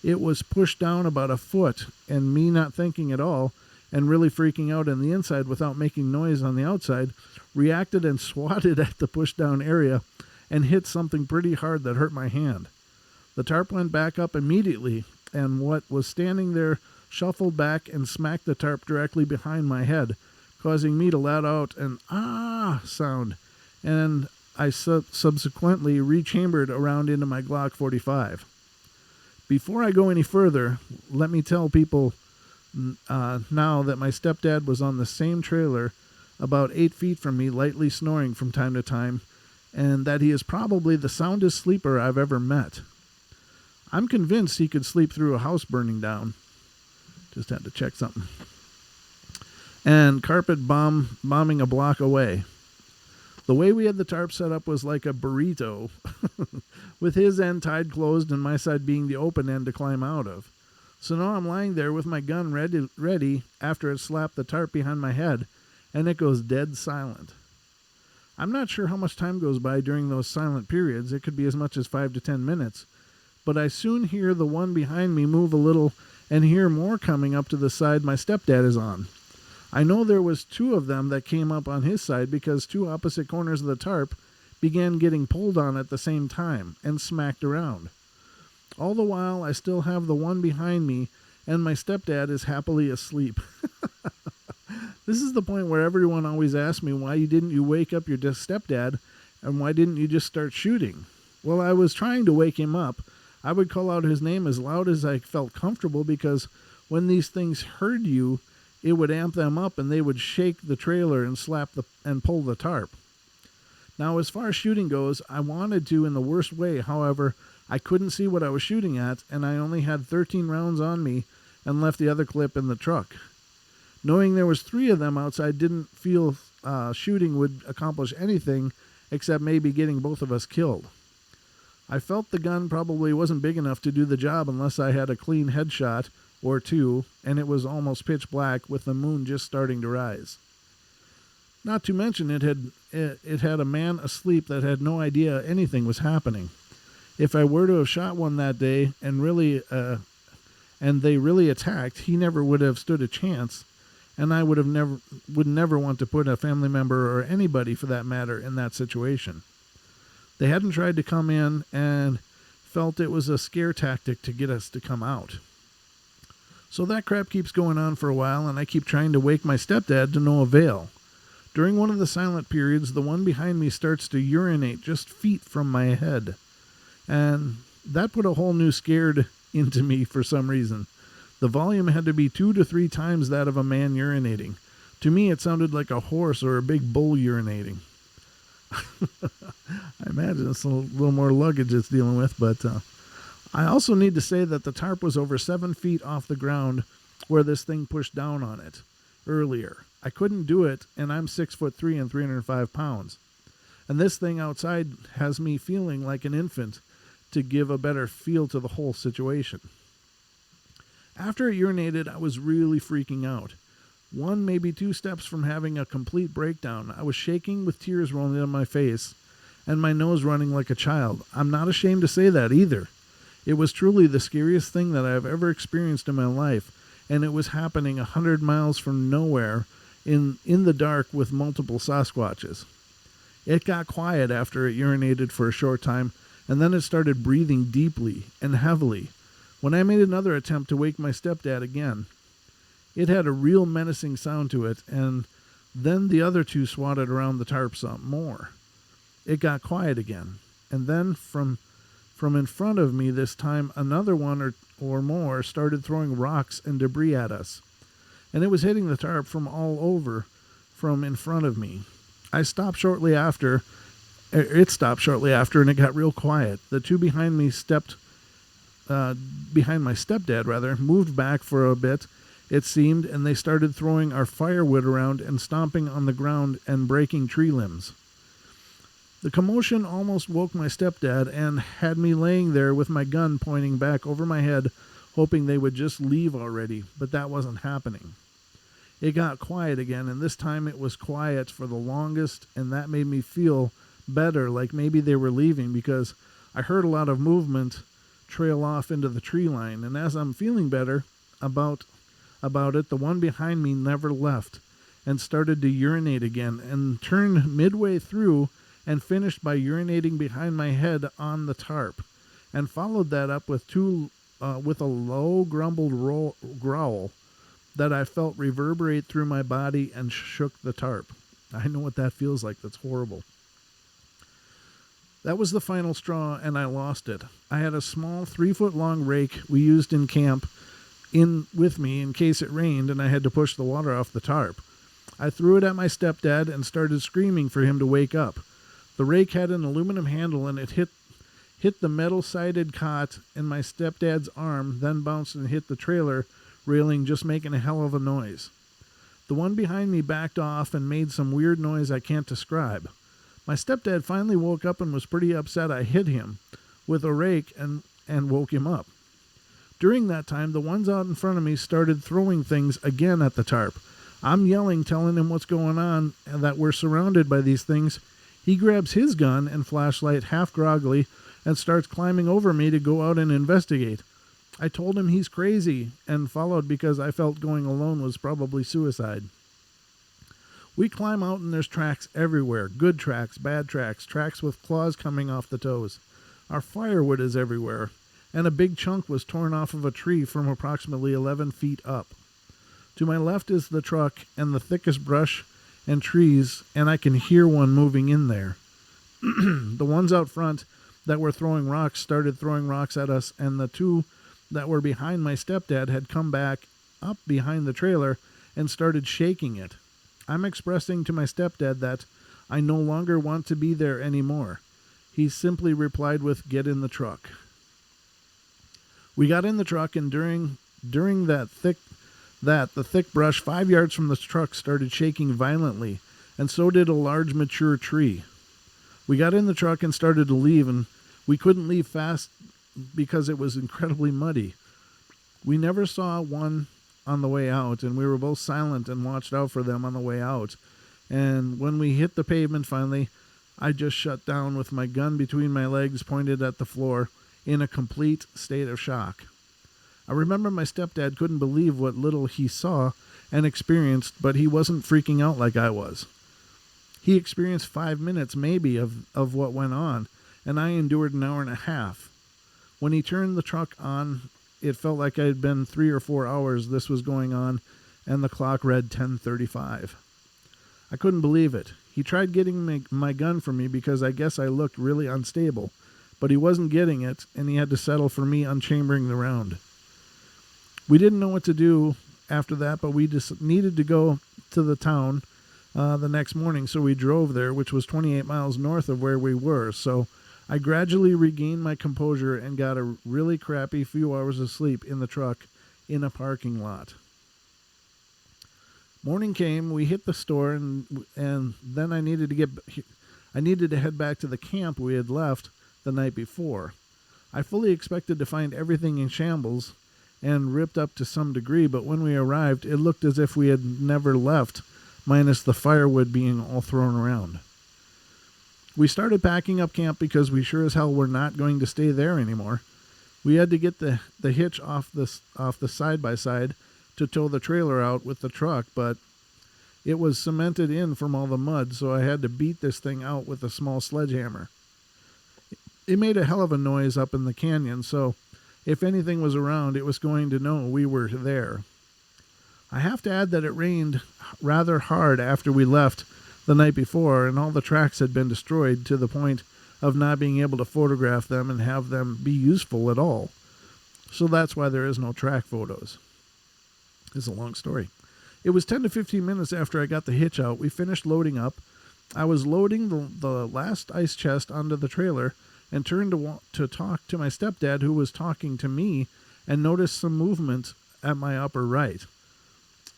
It was pushed down about a foot, and me not thinking at all and really freaking out on the inside without making noise on the outside, reacted and swatted at the push down area and hit something pretty hard that hurt my hand. The tarp went back up immediately, and what was standing there shuffled back and smacked the tarp directly behind my head, causing me to let out an "ah" sound, and I subsequently rechambered around into my Glock 45. Before I go any further, let me tell people now that my stepdad was on the same trailer about 8 feet from me, lightly snoring from time to time, and that he is probably the soundest sleeper I've ever met. I'm convinced he could sleep through a house burning down. Just had to check something. And carpet bombing a block away. The way we had the tarp set up was like a burrito, with his end tied closed and my side being the open end to climb out of. So now I'm lying there with my gun ready after it slapped the tarp behind my head, and it goes dead silent. I'm not sure how much time goes by during those silent periods. It could be as much as 5 to 10 minutes. But I soon hear the one behind me move a little and hear more coming up to the side my stepdad is on. I know there was 2 of them that came up on his side because 2 opposite corners of the tarp began getting pulled on at the same time and smacked around. All the while, I still have the one behind me, and my stepdad is happily asleep. This is the point where everyone always asks me, why didn't you wake up your stepdad, and why didn't you just start shooting? Well, I was trying to wake him up. I would call out his name as loud as I felt comfortable, because when these things heard you, it would amp them up, and they would shake the trailer and and pull the tarp. Now, as far as shooting goes, I wanted to in the worst way. However, I couldn't see what I was shooting at, and I only had 13 rounds on me and left the other clip in the truck. Knowing there was 3 of them outside didn't feel shooting would accomplish anything except maybe getting both of us killed. I felt the gun probably wasn't big enough to do the job unless I had a clean headshot or 2, and it was almost pitch black with the moon just starting to rise. Not to mention it had a man asleep that had no idea anything was happening. If I were to have shot one that day and they really attacked, he never would have stood a chance, and I would never want to put a family member or anybody for that matter in that situation. They hadn't tried to come in and felt it was a scare tactic to get us to come out. So that crap keeps going on for a while, and I keep trying to wake my stepdad to no avail. During one of the silent periods, the one behind me starts to urinate just feet from my head. And that put a whole new scared into me for some reason. The volume had to be 2 to 3 times that of a man urinating. To me, it sounded like a horse or a big bull urinating. I imagine it's a little more luggage it's dealing with, but I also need to say that the tarp was over 7 feet off the ground where this thing pushed down on it earlier. I couldn't do it, and I'm 6'3" and 305 pounds. And this thing outside has me feeling like an infant to give a better feel to the whole situation. After it urinated, I was really freaking out. 1, maybe 2 steps from having a complete breakdown. I was shaking with tears rolling down my face and my nose running like a child. I'm not ashamed to say that either. It was truly the scariest thing that I've ever experienced in my life, and it was happening 100 miles from nowhere in the dark with multiple Sasquatches. It got quiet after it urinated for a short time, and then it started breathing deeply and heavily. When I made another attempt to wake my stepdad again, it had a real menacing sound to it, and then the other 2 swatted around the tarp some more. It got quiet again, and then from in front of me this time, another one or more started throwing rocks and debris at us, and it was hitting the tarp from all over from in front of me. It stopped shortly after, and it got real quiet. The 2 behind me stepped behind my stepdad rather, moved back for a bit, it seemed, and they started throwing our firewood around and stomping on the ground and breaking tree limbs. The commotion almost woke my stepdad and had me laying there with my gun pointing back over my head, hoping they would just leave already, but that wasn't happening. It got quiet again, and this time it was quiet for the longest, and that made me feel better, like maybe they were leaving, because I heard a lot of movement trail off into the tree line, and as I'm feeling better about it, the one behind me never left and started to urinate again and turned midway through and finished by urinating behind my head on the tarp, and followed that up with a low grumbled growl that I felt reverberate through my body and shook the tarp. I know what that feels like. That's horrible. That was the final straw, and I lost it. I had a small 3-foot-long rake we used in camp with me in case it rained and I had to push the water off the tarp. I threw it at my stepdad and started screaming for him to wake up. The rake had an aluminum handle, and it hit the metal-sided cot in my stepdad's arm, then bounced and hit the trailer railing, just making a hell of a noise. The one behind me backed off and made some weird noise I can't describe. My stepdad finally woke up and was pretty upset I hit him with a rake and woke him up. During that time, the ones out in front of me started throwing things again at the tarp. I'm yelling, telling him what's going on and that we're surrounded by these things. He grabs his gun and flashlight half groggily and starts climbing over me to go out and investigate. I told him he's crazy and followed because I felt going alone was probably suicide. We climb out and there's tracks everywhere. Good tracks, bad tracks, tracks with claws coming off the toes. Our firewood is everywhere, and a big chunk was torn off of a tree from approximately 11 feet up. To my left is the truck and the thickest brush and trees, and I can hear one moving in there. The ones out front that were throwing rocks started throwing rocks at us, and the two that were behind my stepdad had come back up behind the trailer and started shaking it. I'm expressing to my stepdad that I no longer want to be there anymore. He simply replied with, "Get in the truck." We got in the truck, and during the thick brush 5 yards from the truck started shaking violently, and so did a large mature tree. We got in the truck and started to leave, and we couldn't leave fast because it was incredibly muddy. We never saw one on the way out, and we were both silent and watched out for them on the way out. And when we hit the pavement finally, I just shut down with my gun between my legs pointed at the floor in a complete state of shock. I remember my stepdad couldn't believe what little he saw and experienced, but he wasn't freaking out like I was. He experienced 5 minutes maybe of what went on, and I endured an hour and a half. When he turned the truck on, it felt like I had been 3 or 4 hours this was going on, and the clock read 10:35. I couldn't believe it. He tried getting my gun from me because I guess I looked really unstable, but he wasn't getting it, and he had to settle for me unchambering the round. We didn't know what to do after that, but we just needed to go to the town the next morning, so we drove there, which was 28 miles north of where we were. So I gradually regained my composure and got a really crappy few hours of sleep in the truck in a parking lot. Morning came, we hit the store, and then I needed to head back to the camp we had left the night before. I fully expected to find everything in shambles and ripped up to some degree, but when we arrived, it looked as if we had never left, minus the firewood being all thrown around. We started packing up camp because we sure as hell were not going to stay there anymore. We had to get the hitch off the side-by-side to tow the trailer out with the truck, but it was cemented in from all the mud, so I had to beat this thing out with a small sledgehammer. It made a hell of a noise up in the canyon, so if anything was around, it was going to know we were there. I have to add that it rained rather hard after we left the night before, and all the tracks had been destroyed to the point of not being able to photograph them and have them be useful at all. So that's why there is no track photos. It's a long story. It was 10 to 15 minutes after I got the hitch out. We finished loading up. I was loading the last ice chest onto the trailer, and turned to talk to my stepdad, who was talking to me, and noticed some movement at my upper right.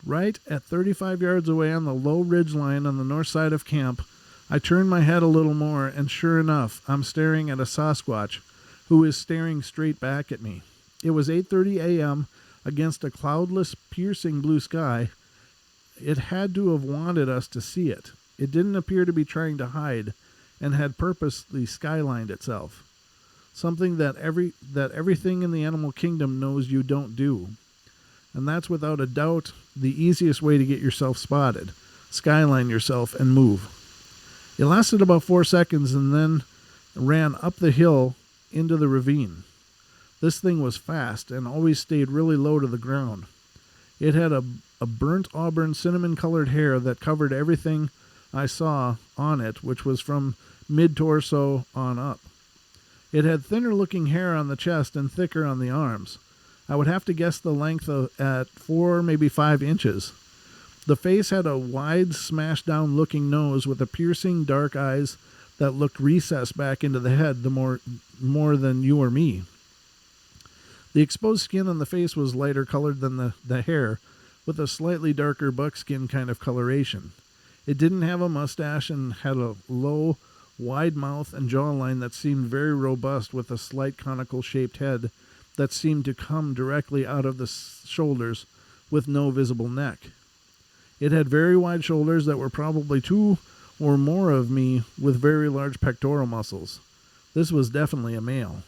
Right at 35 yards away on the low ridge line on the north side of camp, I turned my head a little more, and sure enough, I'm staring at a Sasquatch who is staring straight back at me. It was 8:30 a.m. against a cloudless, piercing blue sky. It had to have wanted us to see it. It didn't appear to be trying to hide, and had purposely skylined itself. Something that everything in the animal kingdom knows you don't do. And that's without a doubt the easiest way to get yourself spotted. Skyline yourself and move. It lasted about 4 seconds and then ran up the hill into the ravine. This thing was fast and always stayed really low to the ground. It had a burnt auburn cinnamon-colored hair that covered everything I saw on it, which was from mid-torso on up. It had thinner-looking hair on the chest and thicker on the arms. I would have to guess the length at 4, maybe 5 inches. The face had a wide, smashed-down looking nose with a piercing, dark eyes that looked recessed back into the head more than you or me. The exposed skin on the face was lighter colored than the hair, with a slightly darker buckskin kind of coloration. It didn't have a mustache and had a low, wide mouth and jawline that seemed very robust, with a slight conical-shaped head that seemed to come directly out of the shoulders with no visible neck. It had very wide shoulders that were probably 2 or more of me, with very large pectoral muscles. This was definitely a male.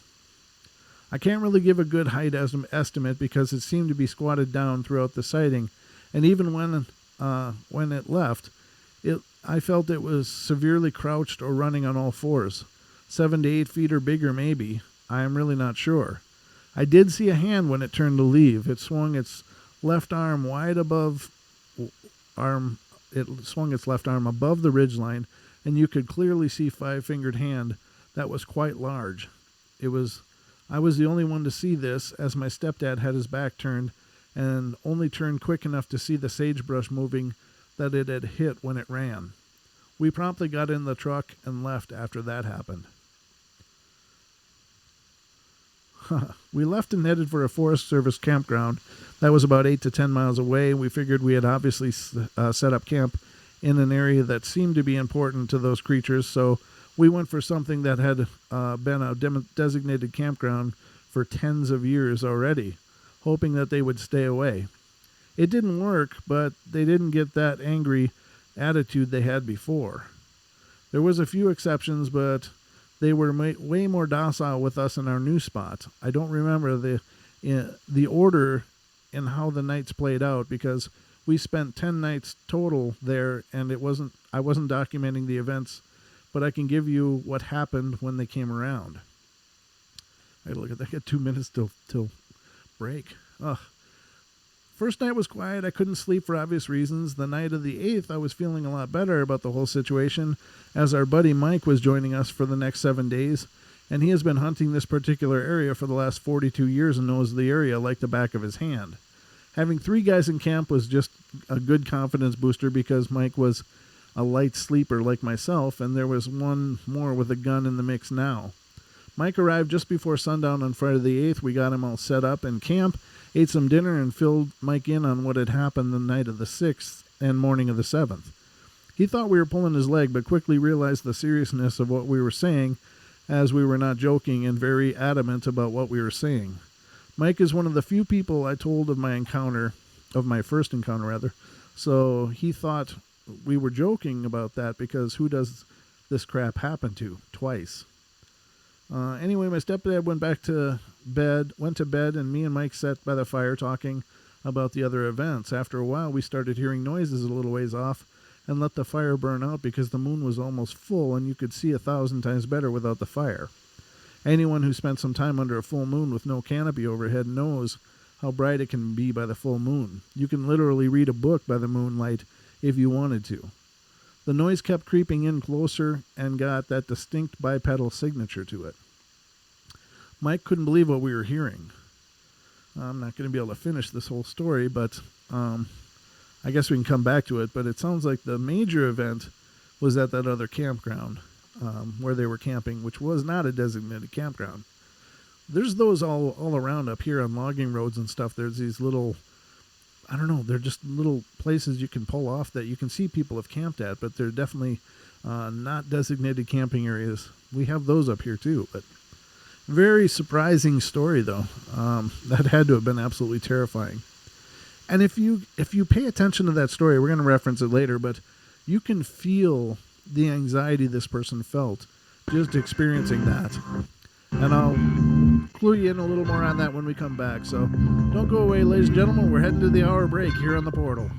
I can't really give a good height estimate because it seemed to be squatted down throughout the sighting, and even when it left, I felt it was severely crouched or running on all fours. 7 to 8 feet or bigger maybe. I am really not sure. I did see a hand when it turned to leave. It swung its left arm above the ridgeline, and you could clearly see 5-fingered hand that was quite large. I was the only one to see this, as my stepdad had his back turned and only turned quick enough to see the sagebrush moving that it had hit when it ran. We promptly got in the truck and left after that happened. We left and headed for a Forest Service campground that was about 8 to 10 miles away. We figured we had obviously set up camp in an area that seemed to be important to those creatures, so we went for something that had been a designated campground for tens of years already, hoping that they would stay away. It didn't work, but they didn't get that angry attitude they had before. There was a few exceptions, but they were way more docile with us in our new spot. I don't remember the order in how the nights played out, because we spent 10 nights total there, and I wasn't documenting the events, but I can give you what happened when they came around. I look at that. I got 2 minutes till break. Ugh. First night was quiet. I couldn't sleep for obvious reasons. The night of the 8th, I was feeling a lot better about the whole situation, as our buddy Mike was joining us for the next 7 days, and he has been hunting this particular area for the last 42 years and knows the area like the back of his hand. Having 3 guys in camp was just a good confidence booster, because Mike was a light sleeper like myself, and there was one more with a gun in the mix now. Mike arrived just before sundown on Friday the 8th. We got him all set up in camp, ate some dinner, and filled Mike in on what had happened the night of the 6th and morning of the 7th. He thought we were pulling his leg, but quickly realized the seriousness of what we were saying, as we were not joking and very adamant about what we were saying. Mike is one of the few people I told of my first encounter, so he thought we were joking about that, because who does this crap happen to twice? Anyway, my stepdad went to bed, and me and Mike sat by the fire talking about the other events. After a while, we started hearing noises a little ways off and let the fire burn out, because the moon was almost full and you could see 1,000 times better without the fire. Anyone who spent some time under a full moon with no canopy overhead knows how bright it can be by the full moon. You can literally read a book by the moonlight if you wanted to. The noise kept creeping in closer and got that distinct bipedal signature to it. Mike couldn't believe what we were hearing. I'm not going to be able to finish this whole story, but I guess we can come back to it. But it sounds like the major event was at that other campground. where they were camping, which was not a designated campground. There's those all around up here on logging roads and stuff. There's these little, I don't know, they're just little places you can pull off that you can see people have camped at, but they're definitely not designated camping areas. We have those up here too, but very surprising story though. That had to have been absolutely terrifying. And if you pay attention to that story, we're going to reference it later, but you can feel the anxiety this person felt just experiencing that. And I'll clue you in a little more on that when we come back. So don't go away, ladies and gentlemen. We're heading to the hour break here on the Portal.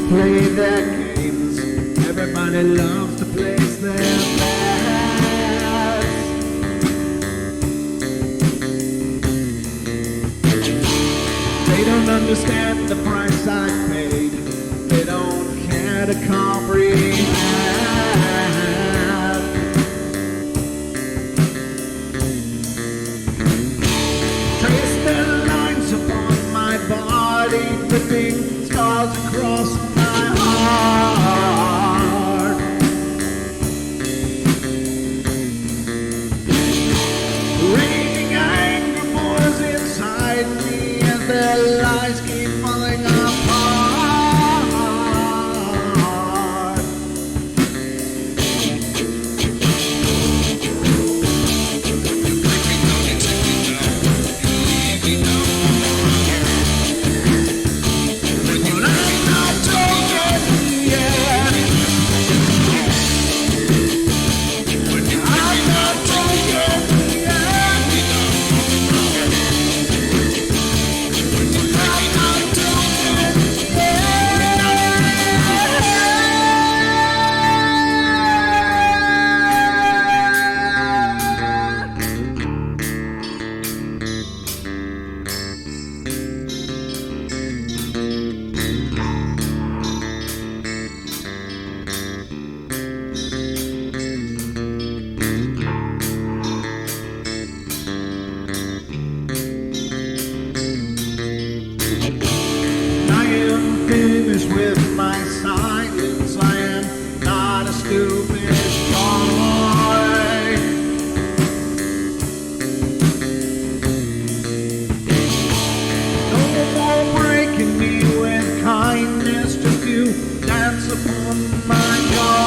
Play their games. Everybody loves to place their bets. They don't understand the price I paid. They don't care to comprehend. Trace their lines upon my body, flipping scars across my heart. Raging anger boils inside me as their lies keep falling apart. With my silence, I am not a stupid boy. No more breaking me with kindness, just you dance upon my joy.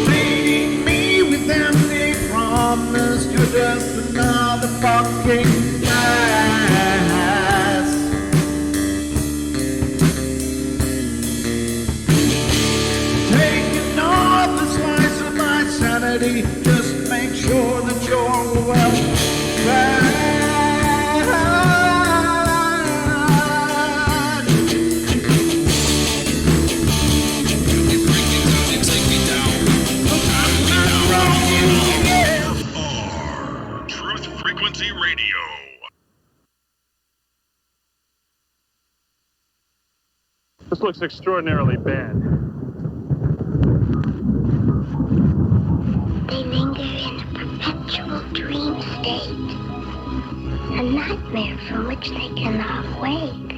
Leading me with empty promise, you're just another fucking mess. Taking off the slice of my sanity, just make sure that you're well fed. Frequency Radio. This looks extraordinarily bad. They linger in a perpetual dream state, a nightmare from which they cannot wake.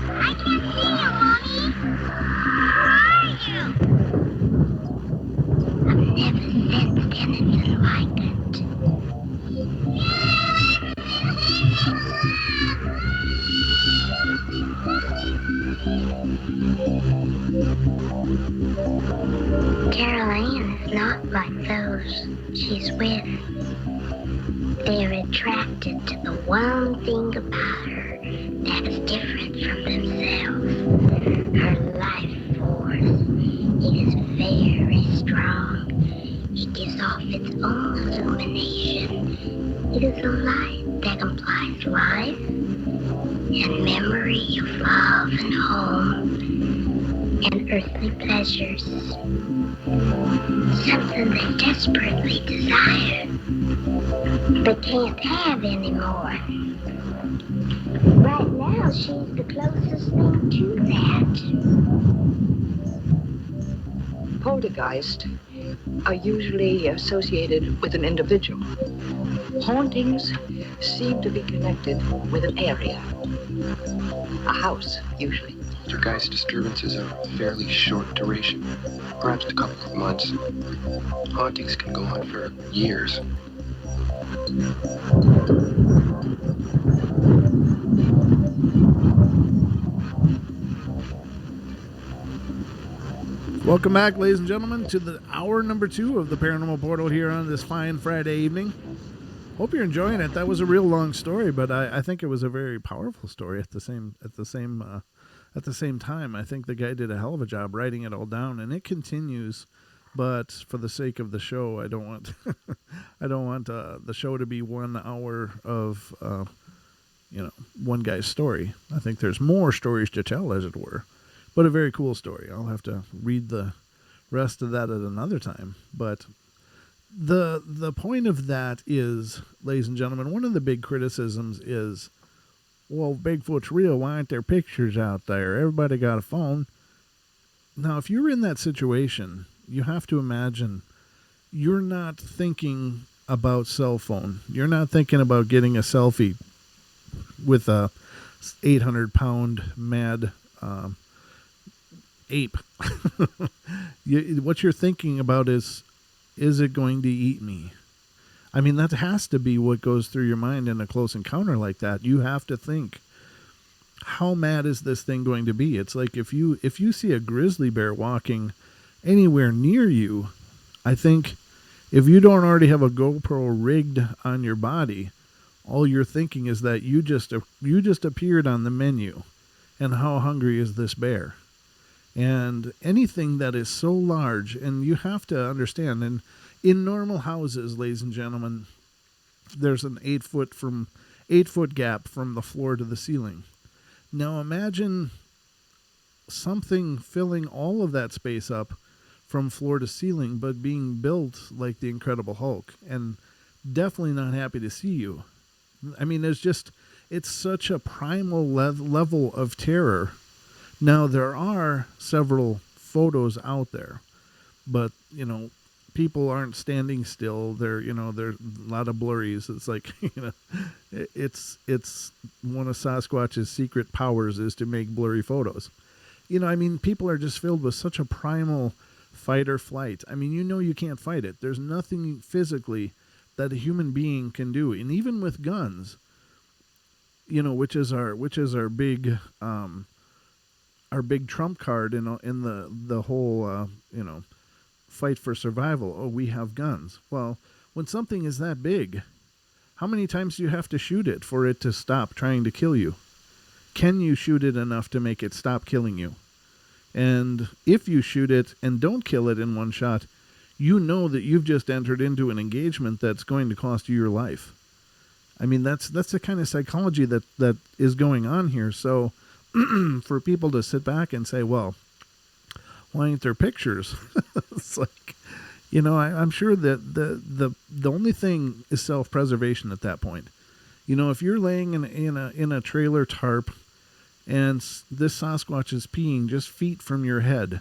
I can't see you, Mommy. Where are you? I've never sensed anything like it. Carol Ann is not like those she's with. They're attracted to the one thing about her that is different from themselves. Her life force. It is very strong. It gives off its own illumination. It is a light that implies life and memory of love and home and earthly pleasures. Something they desperately desire, but can't have anymore. Right now, she's the closest thing to that. Poltergeists are usually associated with an individual. Hauntings seem to be connected with an area. A house, usually. Poltergeist disturbances are fairly short duration, perhaps a couple of months. Hauntings can go on for years. Welcome back, ladies and gentlemen, to the hour number 2 of the Paranormal Portal here on this fine Friday evening. Hope you're enjoying it. That was a real long story, but I think it was a very powerful story at the same time. I think the guy did a hell of a job writing it all down, and it continues. But for the sake of the show, I don't want the show to be 1 hour of one guy's story. I think there's more stories to tell, as it were. But a very cool story. I'll have to read the rest of that at another time. But the point of that is, ladies and gentlemen, one of the big criticisms is, well, Bigfoot's real. Why aren't there pictures out there? Everybody got a phone. Now, if you're in that situation, you have to imagine you're not thinking about cell phone. You're not thinking about getting a selfie with a 800-pound mad ape. What you're thinking about is it going to eat me? I mean, that has to be what goes through your mind in a close encounter like that. You have to think, how mad is this thing going to be? It's like if you see a grizzly bear walking anywhere near you, I think if you don't already have a GoPro rigged on your body, all you're thinking is that you just appeared on the menu, and how hungry is this bear? And anything that is so large, and you have to understand, and in normal houses, ladies and gentlemen, there's an 8-foot gap from the floor to the ceiling. Now imagine something filling all of that space up from floor to ceiling, but being built like the Incredible Hulk, and definitely not happy to see you. I mean, it's such a primal level of terror. Now, there are several photos out there, but, people aren't standing still. There's a lot of blurries. It's like, it's one of Sasquatch's secret powers is to make blurry photos. People are just filled with such a primal fight or flight. You can't fight it. There's nothing physically that a human being can do. And even with guns, which is our big trump card in the whole, fight for survival. Oh, we have guns. Well, when something is that big, how many times do you have to shoot it for it to stop trying to kill you? Can you shoot it enough to make it stop killing you? And if you shoot it and don't kill it in one shot, you know that you've just entered into an engagement that's going to cost you your life. That's the kind of psychology that is going on here. So for people to sit back and say, well, why ain't there pictures? It's like, I'm sure that the only thing is self-preservation at that point. If you're laying in a trailer tarp and this Sasquatch is peeing just feet from your head,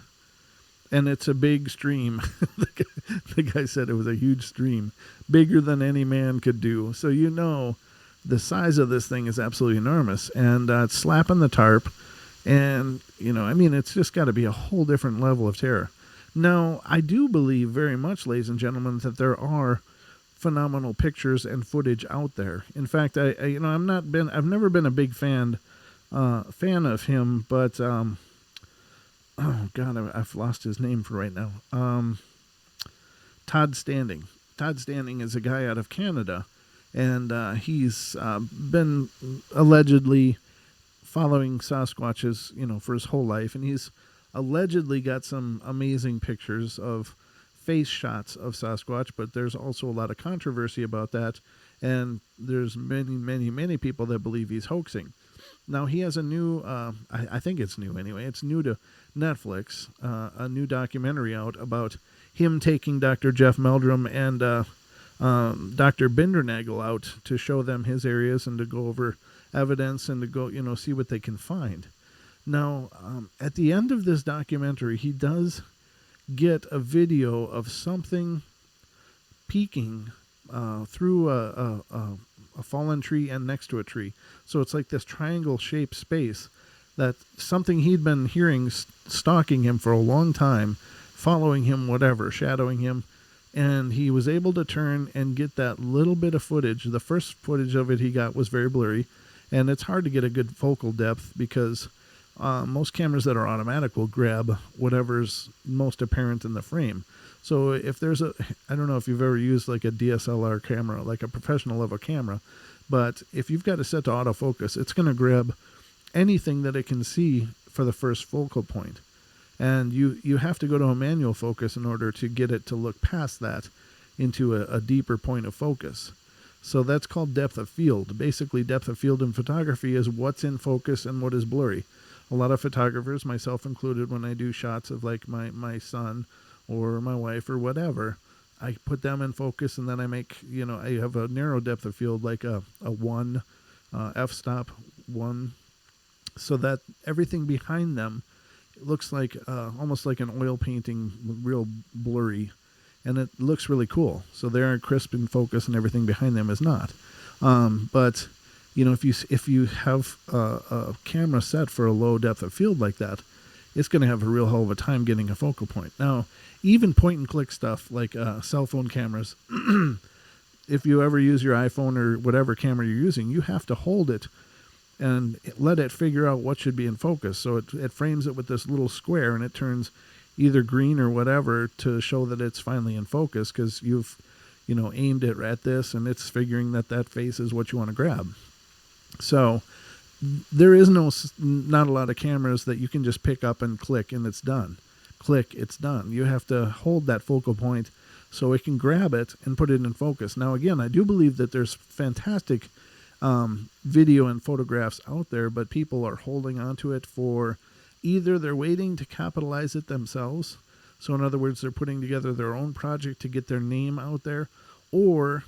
and it's a big stream. The guy said it was a huge stream, bigger than any man could do. So the size of this thing is absolutely enormous, and it's slapping the tarp, and it's just got to be a whole different level of terror. Now, I do believe very much, ladies and gentlemen, that there are phenomenal pictures and footage out there. In fact, I've never been a big fan of him, but oh God, I've lost his name for right now. Todd Standing. Todd Standing is a guy out of Canada, and he's been allegedly following Sasquatches, for his whole life, and he's allegedly got some amazing pictures of face shots of Sasquatch, but there's also a lot of controversy about that, and there's many people that believe he's hoaxing. Now, he has a new, I think it's new anyway, it's new to Netflix, a new documentary out about him taking Dr. Jeff Meldrum and Dr. Bindernagel out to show them his areas and to go over evidence and to go, see what they can find. Now, at the end of this documentary, he does get a video of something peeking through a fallen tree and next to a tree. So it's like this triangle-shaped space that something he'd been hearing stalking him for a long time, following him, whatever, shadowing him. And he was able to turn and get that little bit of footage. The first footage of it he got was very blurry, and it's hard to get a good focal depth because most cameras that are automatic will grab whatever's most apparent in the frame. So if there's I don't know if you've ever used like a DSLR camera, like a professional level camera, but if you've got it set to autofocus, it's going to grab anything that it can see for the first focal point. And you have to go to a manual focus in order to get it to look past that into a deeper point of focus. So that's called depth of field. Basically, depth of field in photography is what's in focus and what is blurry. A lot of photographers, myself included, when I do shots of like my son or my wife or whatever, I put them in focus and then I make, I have a narrow depth of field, like a 1, f-stop 1, so that everything behind them looks like almost like an oil painting, real blurry, and it looks really cool. So they aren't crisp in focus and everything behind them is not. But if you have a camera set for a low depth of field like that, it's going to have a real hell of a time getting a focal point. Now, even point and click stuff like cell phone cameras, if you ever use your iPhone or whatever camera you're using, you have to hold it and let it figure out what should be in focus. So it frames it with this little square and it turns either green or whatever to show that it's finally in focus because you've, aimed it at this and it's figuring that face is what you want to grab. So there is not a lot of cameras that you can just pick up and click and it's done. Click, it's done. You have to hold that focal point so it can grab it and put it in focus. Now, again, I do believe that there's fantastic video and photographs out there, but people are holding on to it for either they're waiting to capitalize it themselves. So in other words, they're putting together their own project to get their name out there, or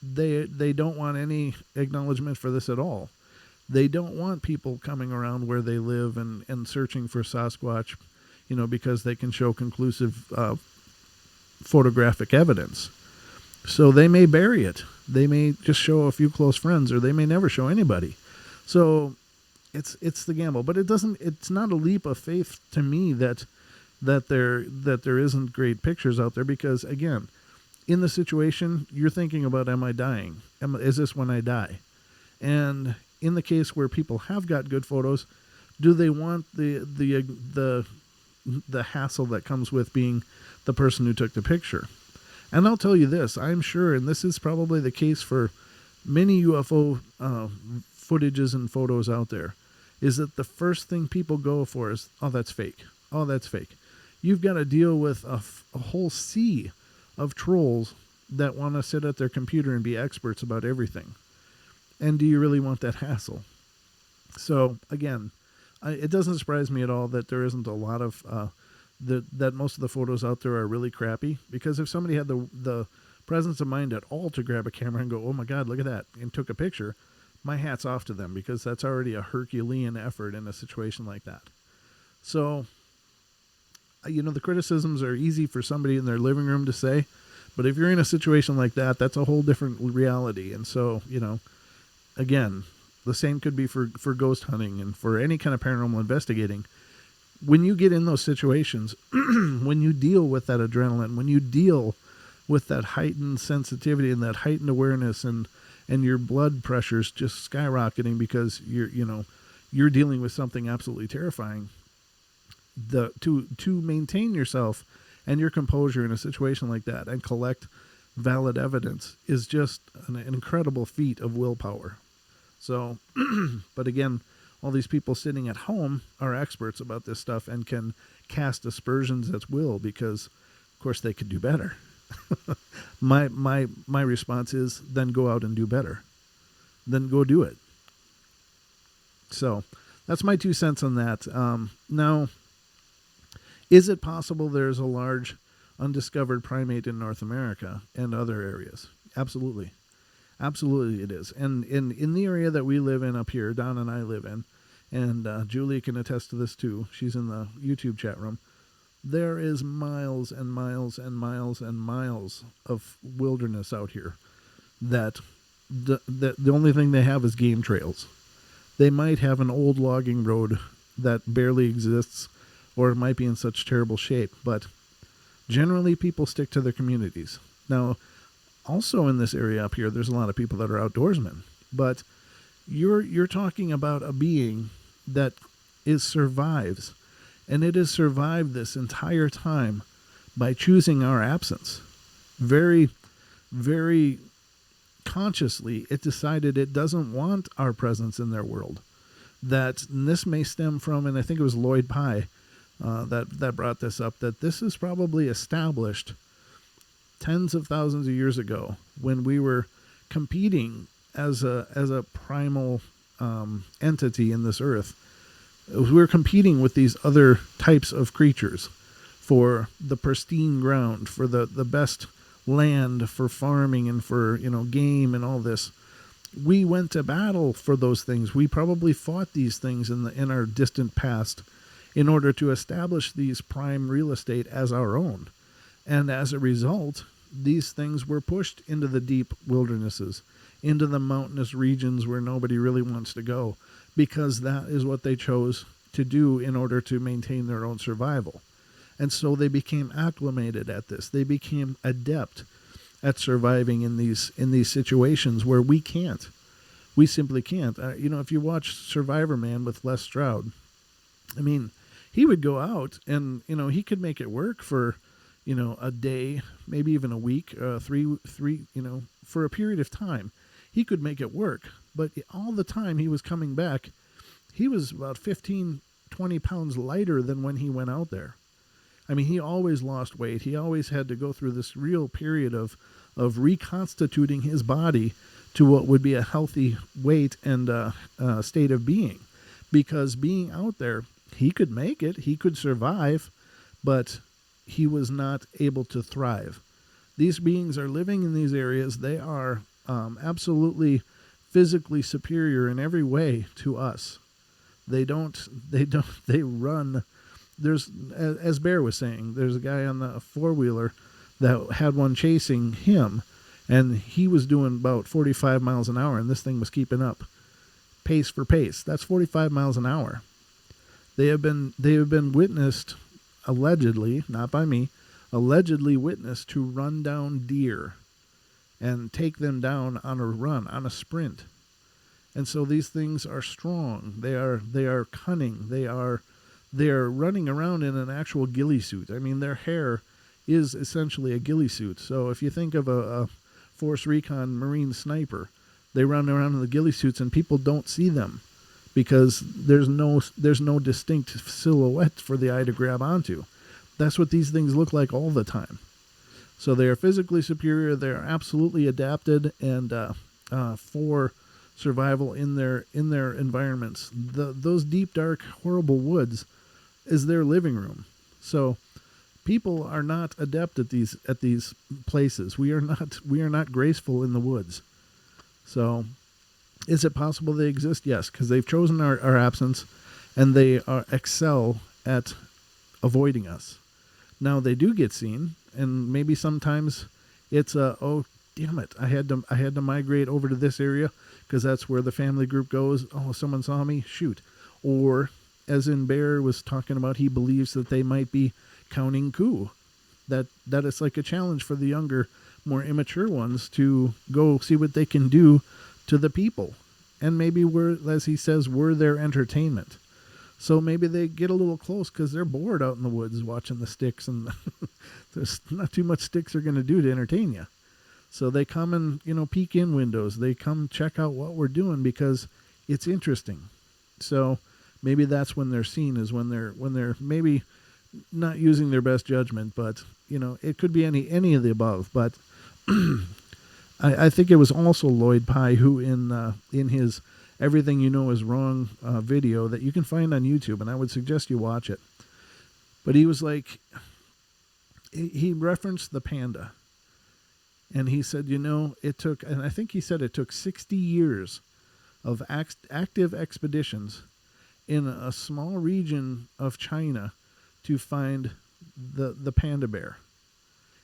they don't want any acknowledgement for this at all. They don't want people coming around where they live and searching for Sasquatch, because they can show conclusive photographic evidence. So they may bury it. They may just show a few close friends, or they may never show anybody. So it's the gamble, but it's not a leap of faith to me that there isn't great pictures out there, because again, in the situation you're thinking about, am I dying? Is this when I die? And in the case where people have got good photos, do they want the hassle that comes with being the person who took the picture? And I'll tell you this, I'm sure, and this is probably the case for many UFO footages and photos out there, is that the first thing people go for is, oh, that's fake. Oh, that's fake. You've got to deal with a whole sea of trolls that want to sit at their computer and be experts about everything. And do you really want that hassle? So, again, it doesn't surprise me at all that there isn't a lot of... that most of the photos out there are really crappy, because if somebody had the presence of mind at all to grab a camera and go, oh my God, look at that, and took a picture, my hat's off to them, because that's already a Herculean effort in a situation like that. So, the criticisms are easy for somebody in their living room to say, but if you're in a situation like that, that's a whole different reality. And so, again, the same could be for ghost hunting and for any kind of paranormal investigating. When you get in those situations, when you deal with that adrenaline, when you deal with that heightened sensitivity and that heightened awareness, and your blood pressure's just skyrocketing because you're dealing with something absolutely terrifying, to maintain yourself and your composure in a situation like that and collect valid evidence is just an incredible feat of willpower. So, but again, all these people sitting at home are experts about this stuff and can cast aspersions at will because, of course, they could do better. My response is then go out and do better. Then go do it. So that's my 2 cents on that. Now, is it possible there's a large undiscovered primate in North America and other areas? Absolutely. Absolutely it is. And in the area that we live in up here, Don and I live in, and Julie can attest to this too. She's in the YouTube chat room. There is miles and miles and miles and miles of wilderness out here that the only thing they have is game trails. They might have an old logging road that barely exists, or it might be in such terrible shape, but generally people stick to their communities. Now, also in this area up here, there's a lot of people that are outdoorsmen, but you're talking about a being that survives, and it has survived this entire time by choosing our absence. Very, very consciously, it decided it doesn't want our presence in their world. And this may stem from, and I think it was Lloyd Pye that brought this up, that this is probably established tens of thousands of years ago when we were competing as a primal entity in this earth. We were competing with these other types of creatures for the pristine ground, for the best land for farming and for, game and all this. We went to battle for those things. We probably fought these things in our distant past in order to establish these prime real estate as our own. And as a result, these things were pushed into the deep wildernesses, into the mountainous regions where nobody really wants to go, because that is what they chose to do in order to maintain their own survival. And so they became acclimated at this. They became adept at surviving in these situations where we can't. We simply can't. If you watch Survivor Man with Les Stroud, I mean, he would go out and, he could make it work for, a day, maybe even a week, three, for a period of time. He could make it work. But all the time he was coming back, he was about 15, 20 pounds lighter than when he went out there. I mean, he always lost weight. He always had to go through this real period of reconstituting his body to what would be a healthy weight and state of being. Because being out there, he could make it, he could survive, but he was not able to thrive. These beings are living in these areas. They are absolutely physically superior in every way to us. They run. There's, as Bear was saying, there's a guy on the four-wheeler that had one chasing him, and he was doing about 45 miles an hour, and this thing was keeping up, pace for pace. That's 45 miles an hour. They have been witnessed, allegedly, not by me, allegedly witnessed to run down deer and take them down on a run, on a sprint. And so these things are strong. They are cunning. They are running around in an actual ghillie suit. I mean, their hair is essentially a ghillie suit. So if you think of a Force Recon Marine sniper, they run around in the ghillie suits and people don't see them because there's no distinct silhouette for the eye to grab onto. That's what these things look like all the time. So they are physically superior. They are absolutely adapted and for survival in their environments. Those deep, dark, horrible woods is their living room. So people are not adept at these places. We are not graceful in the woods. So is it possible they exist? Yes, because they've chosen our absence, and they excel at avoiding us. Now they do get seen, and maybe sometimes it's oh damn it, I had to migrate over to this area because that's where the family group goes. Oh, someone saw me, shoot. Or as in Bear was talking about, he believes that they might be counting coup, that it's like a challenge for the younger, more immature ones to go see what they can do to the people, and maybe as he says, we're their entertainment. So maybe they get a little close because they're bored out in the woods watching the sticks, and there's not too much sticks are going to do to entertain you. So they come and, peek in windows. They come check out what we're doing because it's interesting. So maybe that's when they're seen, is when they're maybe not using their best judgment, but it could be any of the above. But I think it was also Lloyd Pye who in his Everything You Know Is Wrong video that you can find on YouTube, and I would suggest you watch it. But he was like, he referenced the panda, and he said, it took, and I think he said it took 60 years of active expeditions in a small region of China to find the panda bear.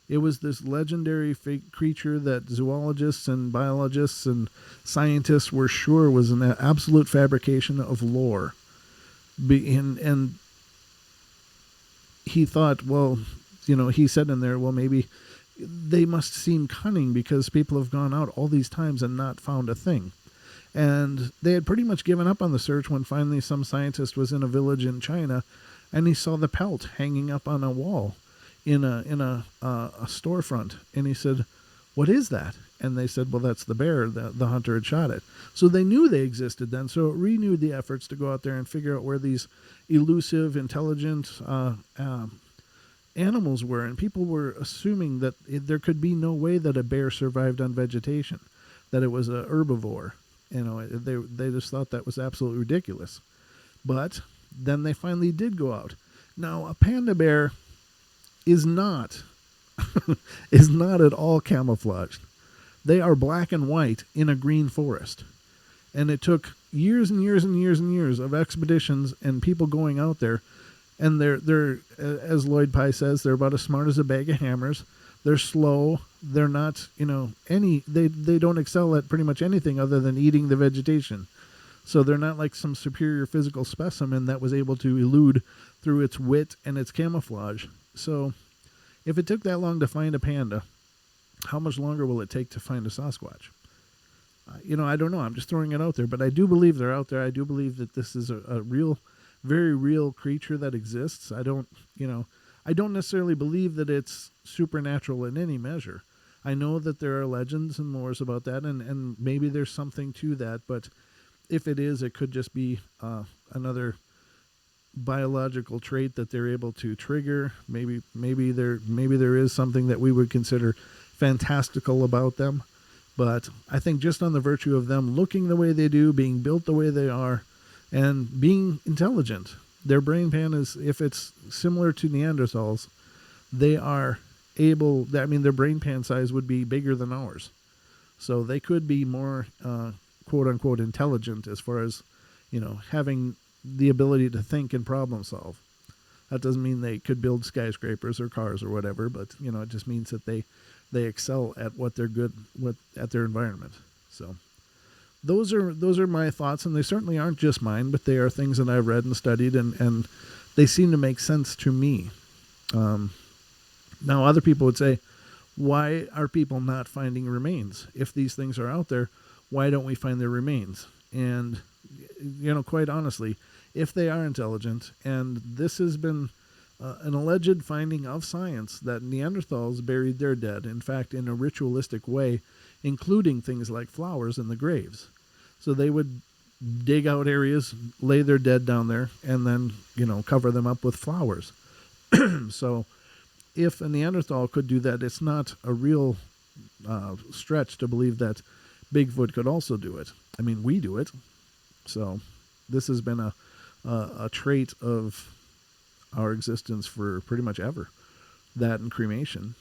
It was this legendary fake creature that zoologists and biologists and scientists were sure was an absolute fabrication of lore. And he thought, well, he said in there, well, maybe they must seem cunning because people have gone out all these times and not found a thing. And they had pretty much given up on the search when finally some scientist was in a village in China and he saw the pelt hanging up on a wall in a storefront. And he said, what is that? And they said, well, that's the bear. The hunter had shot it. So they knew they existed then. So it renewed the efforts to go out there and figure out where these elusive, intelligent animals were. And people were assuming that there could be no way that a bear survived on vegetation, that it was a herbivore. They just thought that was absolutely ridiculous. But then they finally did go out. Now, a panda bear is not at all camouflaged. They are black and white in a green forest. And it took years and years and years and years of expeditions and people going out there. And they're as Lloyd Pye says, they're about as smart as a bag of hammers. They're slow. They're not, they don't excel at pretty much anything other than eating the vegetation. So they're not like some superior physical specimen that was able to elude through its wit and its camouflage. So if it took that long to find a panda, how much longer will it take to find a Sasquatch? I don't know. I'm just throwing it out there, but I do believe they're out there. I do believe that this is a real, very real creature that exists. I don't necessarily believe that it's supernatural in any measure. I know that there are legends and lores about that, and maybe there's something to that, but if it is, it could just be another biological trait that they're able to trigger. Maybe there is something that we would consider fantastical about them. But I think just on the virtue of them looking the way they do, being built the way they are, and being intelligent, their brain pan is, if it's similar to Neanderthals, they are able, their brain pan size would be bigger than ours. So they could be more, quote unquote, intelligent as far as, having the ability to think and problem solve. That doesn't mean they could build skyscrapers or cars or whatever, but, it just means that they excel at what they're good with at their environment. So those are my thoughts, and they certainly aren't just mine, but they are things that I've read and studied, and they seem to make sense to me. Now, other people would say, why are people not finding remains? If these things are out there, why don't we find their remains? And, quite honestly, if they are intelligent, and this has been an alleged finding of science that Neanderthals buried their dead, in fact, in a ritualistic way, including things like flowers in the graves. So they would dig out areas, lay their dead down there, and then, cover them up with flowers. So if a Neanderthal could do that, it's not a real stretch to believe that Bigfoot could also do it. I mean, we do it. So this has been a trait of our existence for pretty much ever, that and cremation.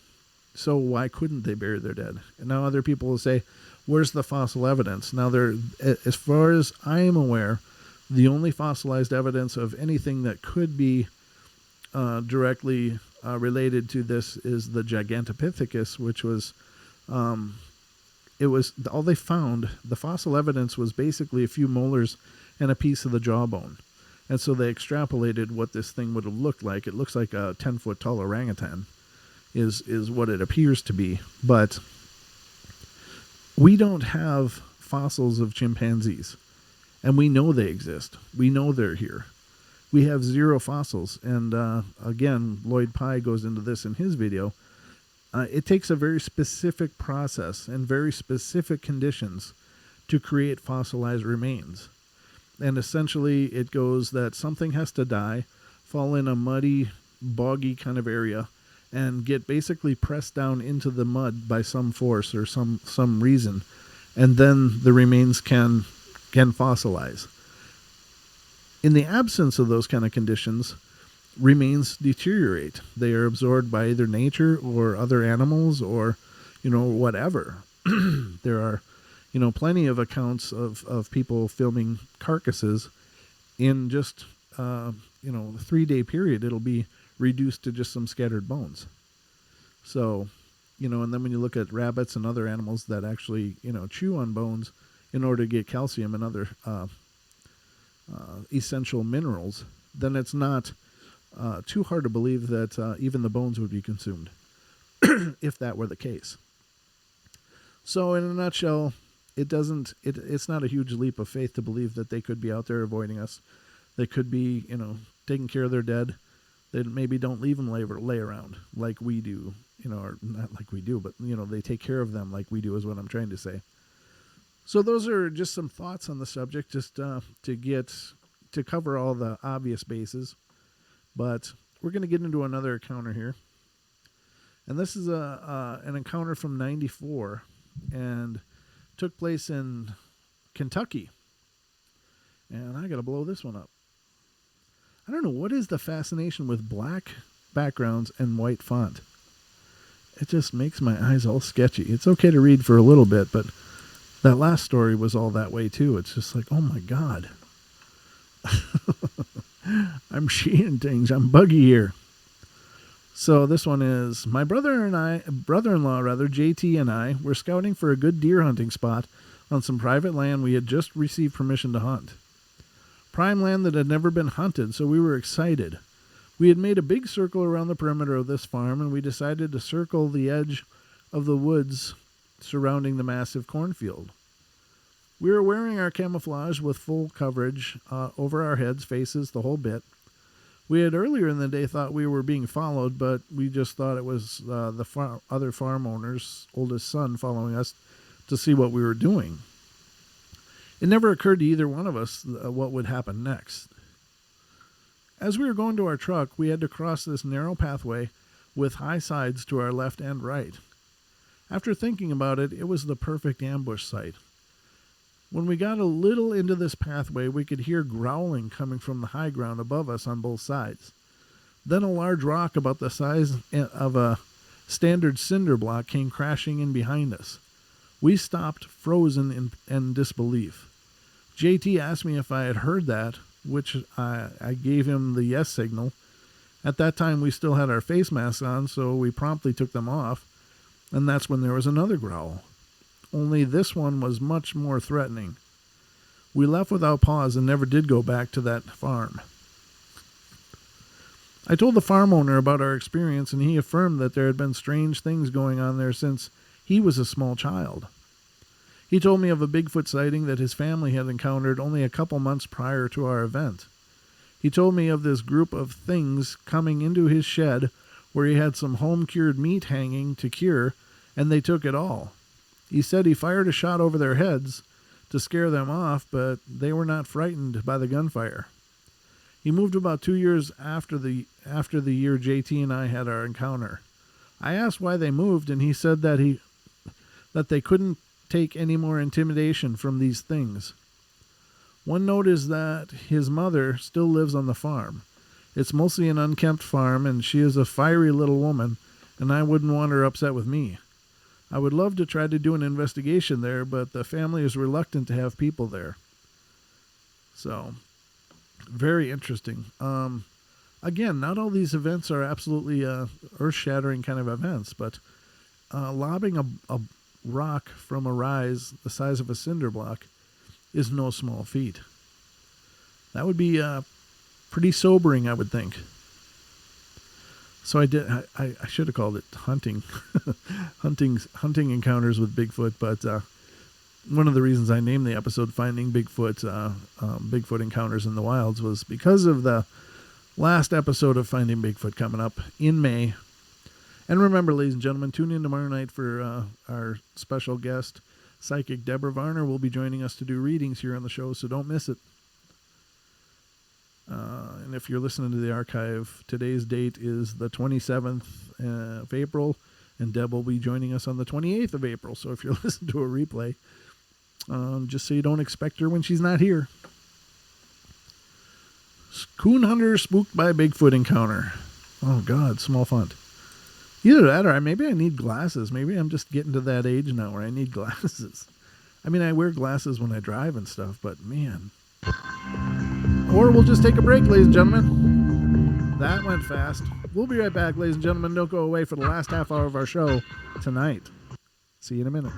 So why couldn't they bury their dead? And now other people will say, where's the fossil evidence? Now, as far as I am aware, the only fossilized evidence of anything that could be directly related to this is the Gigantopithecus, which was, it was all they found. The fossil evidence was basically a few molars and a piece of the jawbone. And so they extrapolated what this thing would have looked like. It looks like a 10-foot tall orangutan is what it appears to be. But we don't have fossils of chimpanzees. And we know they exist. We know they're here. we have 0 fossils. And again, Lloyd Pye goes into this in his video. It takes a very specific process and very specific conditions to create fossilized remains. And essentially it goes that something has to die, fall in a muddy, boggy kind of area, and get basically pressed down into the mud by some force or some reason. And then the remains can fossilize. In the absence of those kind of conditions, remains deteriorate. They are absorbed by either nature or other animals or, whatever. There are, plenty of accounts of people filming carcasses in just, a 3-day period. It'll be reduced to just some scattered bones. So, and then when you look at rabbits and other animals that actually, chew on bones in order to get calcium and other essential minerals, then it's not too hard to believe that even the bones would be consumed if that were the case. So in a nutshell, it's not a huge leap of faith to believe that they could be out there avoiding us. They could be, taking care of their dead. They maybe don't leave them lay around like we do, or not like we do, but, they take care of them like we do is what I'm trying to say. So those are just some thoughts on the subject, just to cover all the obvious bases. But we're going to get into another encounter here. And this is an encounter from 94 and took place in Kentucky. And I got to blow this one up. I don't know, what is the fascination with black backgrounds and white font? It just makes my eyes all sketchy. It's okay to read for a little bit, but that last story was all that way too. It's just like, oh my God. I'm seeing things. I'm buggy here. So this one is, my brother-in-law, JT, and I were scouting for a good deer hunting spot on some private land we had just received permission to hunt. Prime land that had never been hunted, so we were excited. We had made a big circle around the perimeter of this farm, and we decided to circle the edge of the woods surrounding the massive cornfield. We were wearing our camouflage with full coverage over our heads, faces, the whole bit. We had earlier in the day thought we were being followed, but we just thought it was other farm owner's oldest son following us to see what we were doing. It never occurred to either one of us what would happen next. As we were going to our truck, we had to cross this narrow pathway with high sides to our left and right. After thinking about it, it was the perfect ambush site. When we got a little into this pathway, we could hear growling coming from the high ground above us on both sides. Then a large rock about the size of a standard cinder block came crashing in behind us. We stopped, frozen in disbelief. JT asked me if I had heard that, which I gave him the yes signal. At that time, we still had our face masks on, so we promptly took them off, and that's when there was another growl. Only this one was much more threatening. We left without pause and never did go back to that farm. I told the farm owner about our experience, and he affirmed that there had been strange things going on there since he was a small child. He told me of a Bigfoot sighting that his family had encountered only a couple months prior to our event. He told me of this group of things coming into his shed where he had some home-cured meat hanging to cure, and they took it all. He said he fired a shot over their heads to scare them off, but they were not frightened by the gunfire. He moved about 2 years after the year JT and I had our encounter. I asked why they moved, and he said that they couldn't take any more intimidation from these things. One note is that his mother still lives on the farm. It's mostly an unkempt farm, and she is a fiery little woman, and I wouldn't want her upset with me. I would love to try to do an investigation there, but the family is reluctant to have people there. So, very interesting. Again, not all these events are absolutely earth-shattering kind of events, but lobbing a rock from a rise the size of a cinder block is no small feat. That would be pretty sobering, I would think. So I should have called it hunting encounters with Bigfoot, but one of the reasons I named the episode Finding Bigfoot, Bigfoot Encounters in the Wilds, was because of the last episode of Finding Bigfoot coming up in May. And remember, ladies and gentlemen, tune in tomorrow night for our special guest, Psychic Deborah Varner, will be joining us to do readings here on the show, so don't miss it. And if you're listening to the archive, today's date is the 27th of April, and Deb will be joining us on the 28th of April. So if you're listening to a replay, just so you don't expect her when she's not here. Coon Hunter spooked by Bigfoot encounter. Oh, God, small font. Either that or maybe I need glasses. Maybe I'm just getting to that age now where I need glasses. I mean, I wear glasses when I drive and stuff, but man. Or we'll just take a break, ladies and gentlemen. That went fast. We'll be right back, ladies and gentlemen. Don't go away for the last half hour of our show tonight. See you in a minute.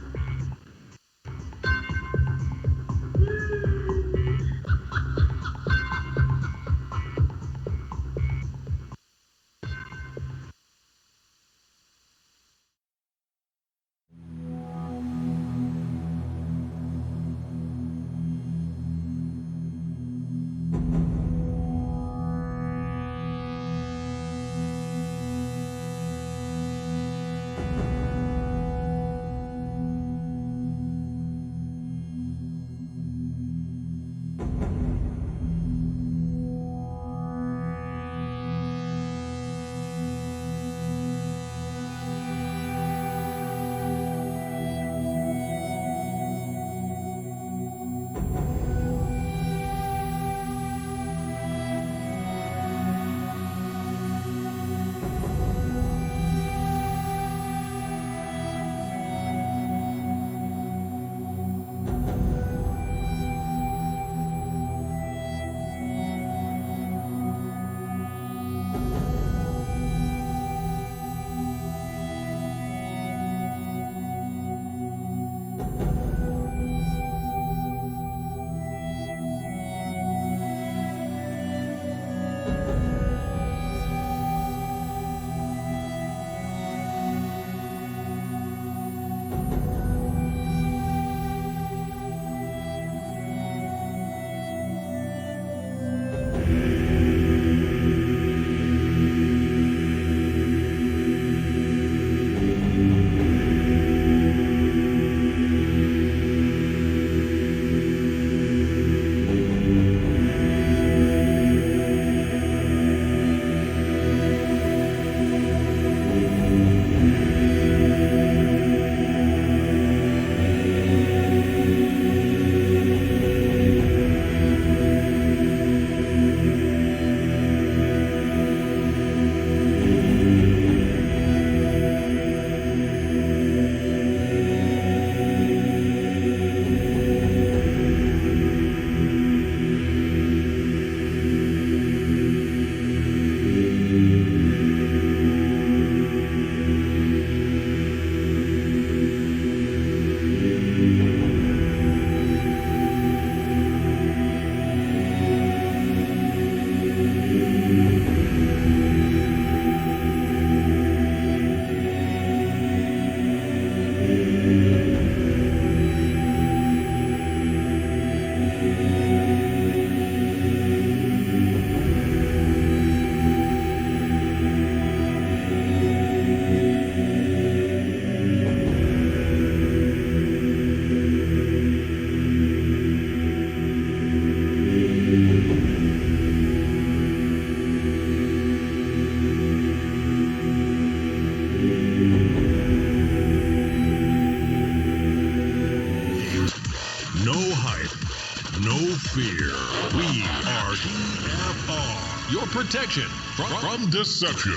Protection from deception.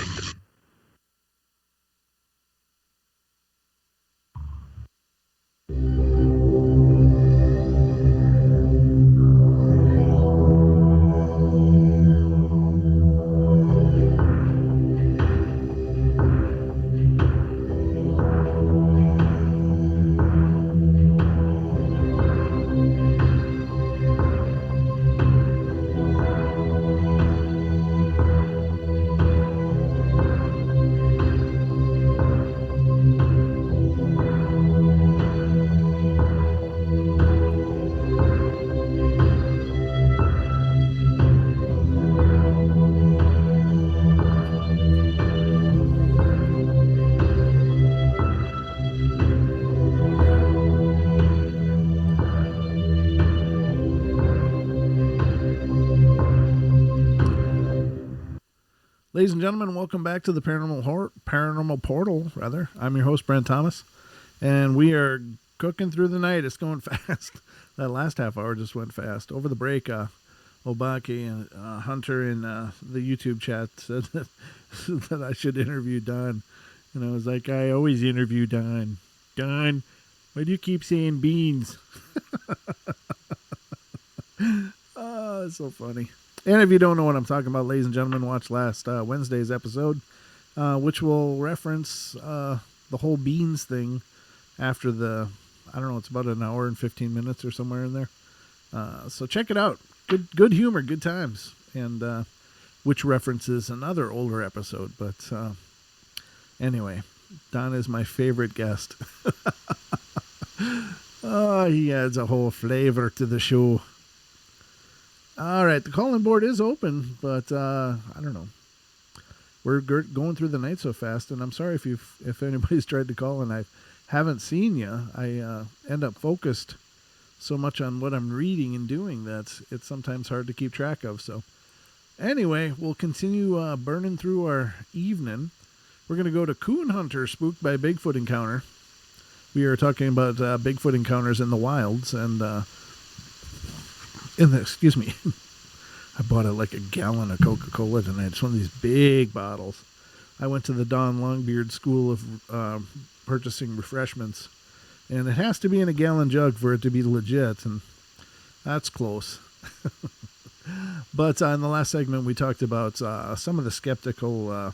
Ladies and gentlemen, welcome back to the Paranormal Portal, rather. I'm your host, Brent Thomas, and we are cooking through the night. It's going fast. That last half hour just went fast. Over the break, Obaki and Hunter in the YouTube chat said that I should interview Don. And I was like, I always interview Don. Don, why do you keep saying beans? Oh, it's so funny. And if you don't know what I'm talking about, ladies and gentlemen, watch last Wednesday's episode, which will reference the whole beans thing after the, I don't know, it's about an hour and 15 minutes or somewhere in there. So check it out. Good humor, good times. And which references another older episode. But anyway, Don is my favorite guest. Oh, he adds a whole flavor to the show. All right, the call-in board is open, but I don't know. We're going through the night so fast, and I'm sorry if anybody's tried to call and I haven't seen you. I end up focused so much on what I'm reading and doing that it's sometimes hard to keep track of. So anyway, we'll continue burning through our evening. We're going to go to Coon Hunter, Spooked by Bigfoot Encounter. We are talking about Bigfoot encounters in the wilds, and excuse me, I bought like a gallon of Coca-Cola tonight. It's one of these big bottles. I went to the Don Longbeard School of Purchasing Refreshments, and it has to be in a gallon jug for it to be legit, and that's close. But in the last segment, we talked about some of the skeptical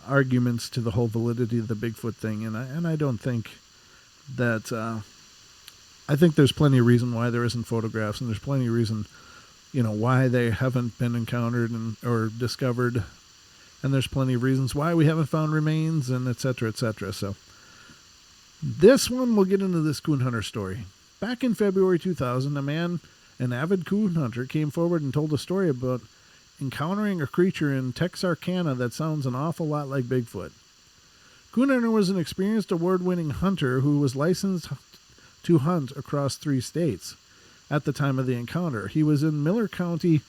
arguments to the whole validity of the Bigfoot thing, and I don't think that... I think there's plenty of reason why there isn't photographs, and there's plenty of reason, why they haven't been encountered or discovered, and there's plenty of reasons why we haven't found remains, and et cetera, et cetera. So this one, we'll get into this coon hunter story. Back in February 2000, a man, an avid coon hunter, came forward and told a story about encountering a creature in Texarkana that sounds an awful lot like Bigfoot. Coon hunter was an experienced award-winning hunter who was licensed to hunt across 3 states at the time of the encounter. He was in Miller County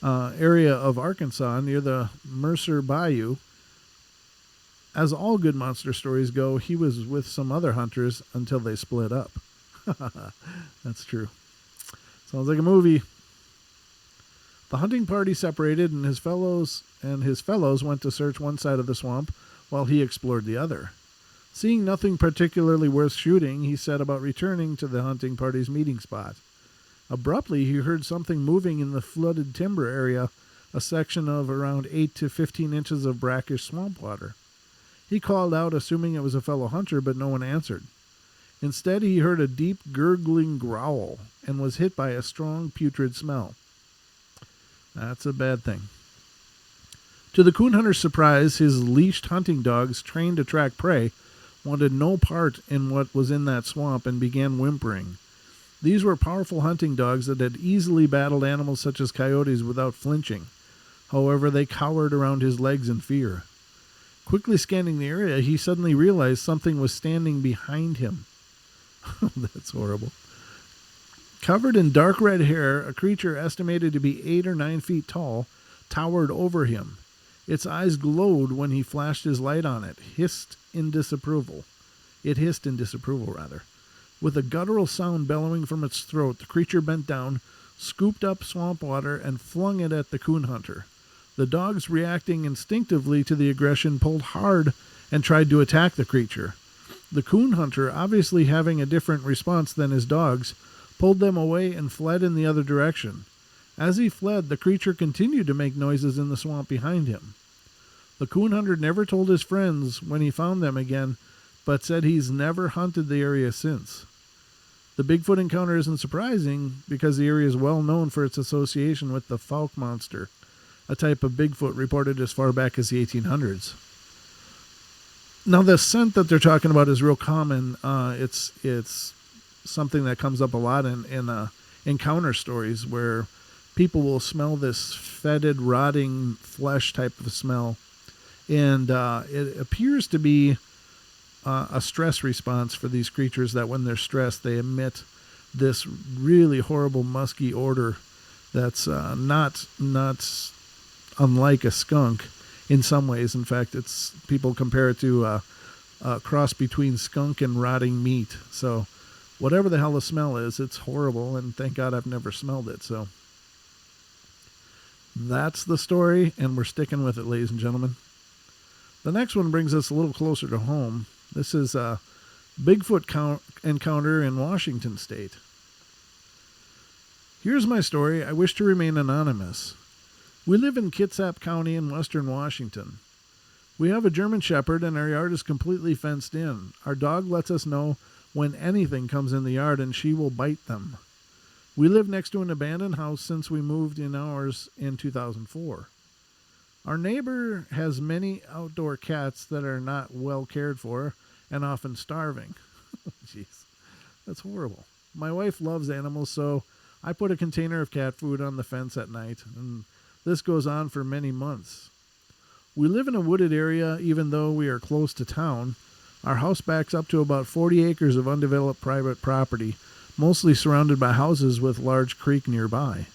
area of Arkansas near the Mercer Bayou. As all good monster stories go, he was with some other hunters until they split up. That's true. Sounds like a movie. The hunting party separated, and his fellows went to search one side of the swamp while he explored the other. Seeing nothing particularly worth shooting, he set about returning to the hunting party's meeting spot. Abruptly, he heard something moving in the flooded timber area, a section of around 8 to 15 inches of brackish swamp water. He called out, assuming it was a fellow hunter, but no one answered. Instead, he heard a deep, gurgling growl and was hit by a strong, putrid smell. That's a bad thing. To the coon hunter's surprise, his leashed hunting dogs, trained to track prey, wanted no part in what was in that swamp and began whimpering. These were powerful hunting dogs that had easily battled animals such as coyotes without flinching. However, they cowered around his legs in fear. Quickly scanning the area, he suddenly realized something was standing behind him. That's horrible. Covered in dark red hair, a creature estimated to be 8 or 9 feet tall towered over him. Its eyes glowed when he flashed his light on it, hissed in disapproval. With a guttural sound bellowing from its throat, the creature bent down, scooped up swamp water, and flung it at the coon hunter. The dogs, reacting instinctively to the aggression, pulled hard and tried to attack the creature. The coon hunter, obviously having a different response than his dogs, pulled them away and fled in the other direction. As he fled, the creature continued to make noises in the swamp behind him. The coon hunter never told his friends when he found them again, but said he's never hunted the area since. The Bigfoot encounter isn't surprising because the area is well known for its association with the Fouke monster, a type of Bigfoot reported as far back as the 1800s. Now, the scent that they're talking about is real common. It's something that comes up a lot in encounter stories where people will smell this fetid, rotting flesh type of smell. And it appears to be a stress response for these creatures, that when they're stressed, they emit this really horrible musky odor that's not unlike a skunk. in some ways. In fact, people compare it to a cross between skunk and rotting meat. So whatever the hell the smell is, it's horrible, and thank God I've never smelled it. So that's the story, and we're sticking with it, ladies and gentlemen. The next one brings us a little closer to home. This is a Bigfoot encounter in Washington State. Here's my story. I wish to remain anonymous. We live in Kitsap County in western Washington. We have a German Shepherd, and our yard is completely fenced in. Our dog lets us know when anything comes in the yard, and she will bite them. We live next to an abandoned house since we moved in ours in 2004. Our neighbor has many outdoor cats that are not well cared for and often starving. Jeez, that's horrible. My wife loves animals, so I put a container of cat food on the fence at night, and this goes on for many months. We live in a wooded area, even though we are close to town. Our house backs up to about 40 acres of undeveloped private property, mostly surrounded by houses with large creek nearby.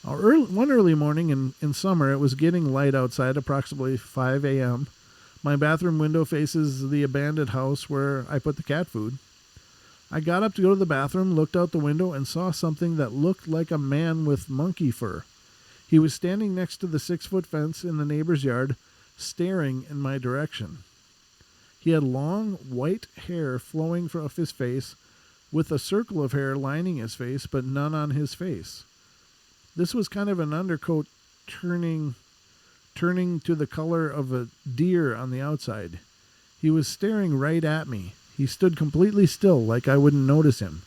One early morning in summer, it was getting light outside, approximately 5 a.m. My bathroom window faces the abandoned house where I put the cat food. I got up to go to the bathroom, looked out the window, and saw something that looked like a man with monkey fur. He was standing next to the 6-foot fence in the neighbor's yard, staring in my direction. He had long, white hair flowing from his face, with a circle of hair lining his face, but none on his face. This was kind of an undercoat turning to the color of a deer on the outside. He was staring right at me. He stood completely still, like I wouldn't notice him.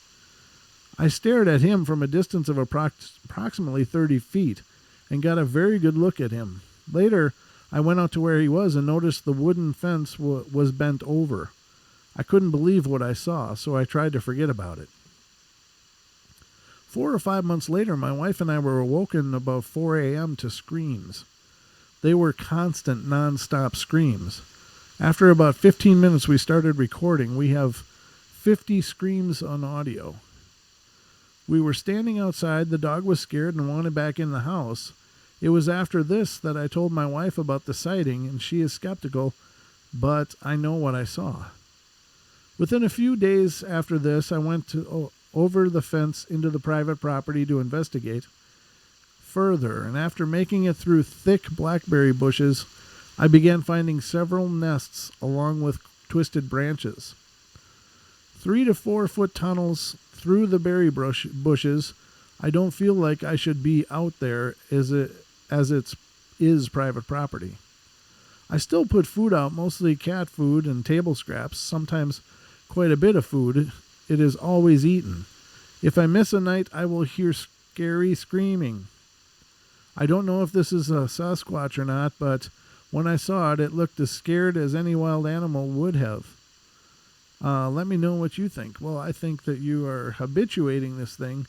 I stared at him from a distance of approximately 30 feet and got a very good look at him. Later, I went out to where he was and noticed the wooden fence was bent over. I couldn't believe what I saw, so I tried to forget about it. 4 or 5 months later, my wife and I were awoken about 4 a.m. to screams. They were constant, non-stop screams. After about 15 minutes, we started recording. We have 50 screams on audio. We were standing outside. The dog was scared and wanted back in the house. It was after this that I told my wife about the sighting, and she is skeptical, but I know what I saw. Within a few days after this, I went over the fence into the private property to investigate further, and after making it through thick blackberry bushes, I began finding several nests along with twisted branches. 3 to 4 foot tunnels through the berry bushes. I don't feel like I should be out there as it is private property. I still put food out, mostly cat food and table scraps, sometimes quite a bit of food. It is always eaten. If I miss a night, I will hear scary screaming. I don't know if this is a Sasquatch or not, but when I saw it, it looked as scared as any wild animal would have. Let me know what you think. Well, I think that you are habituating this thing,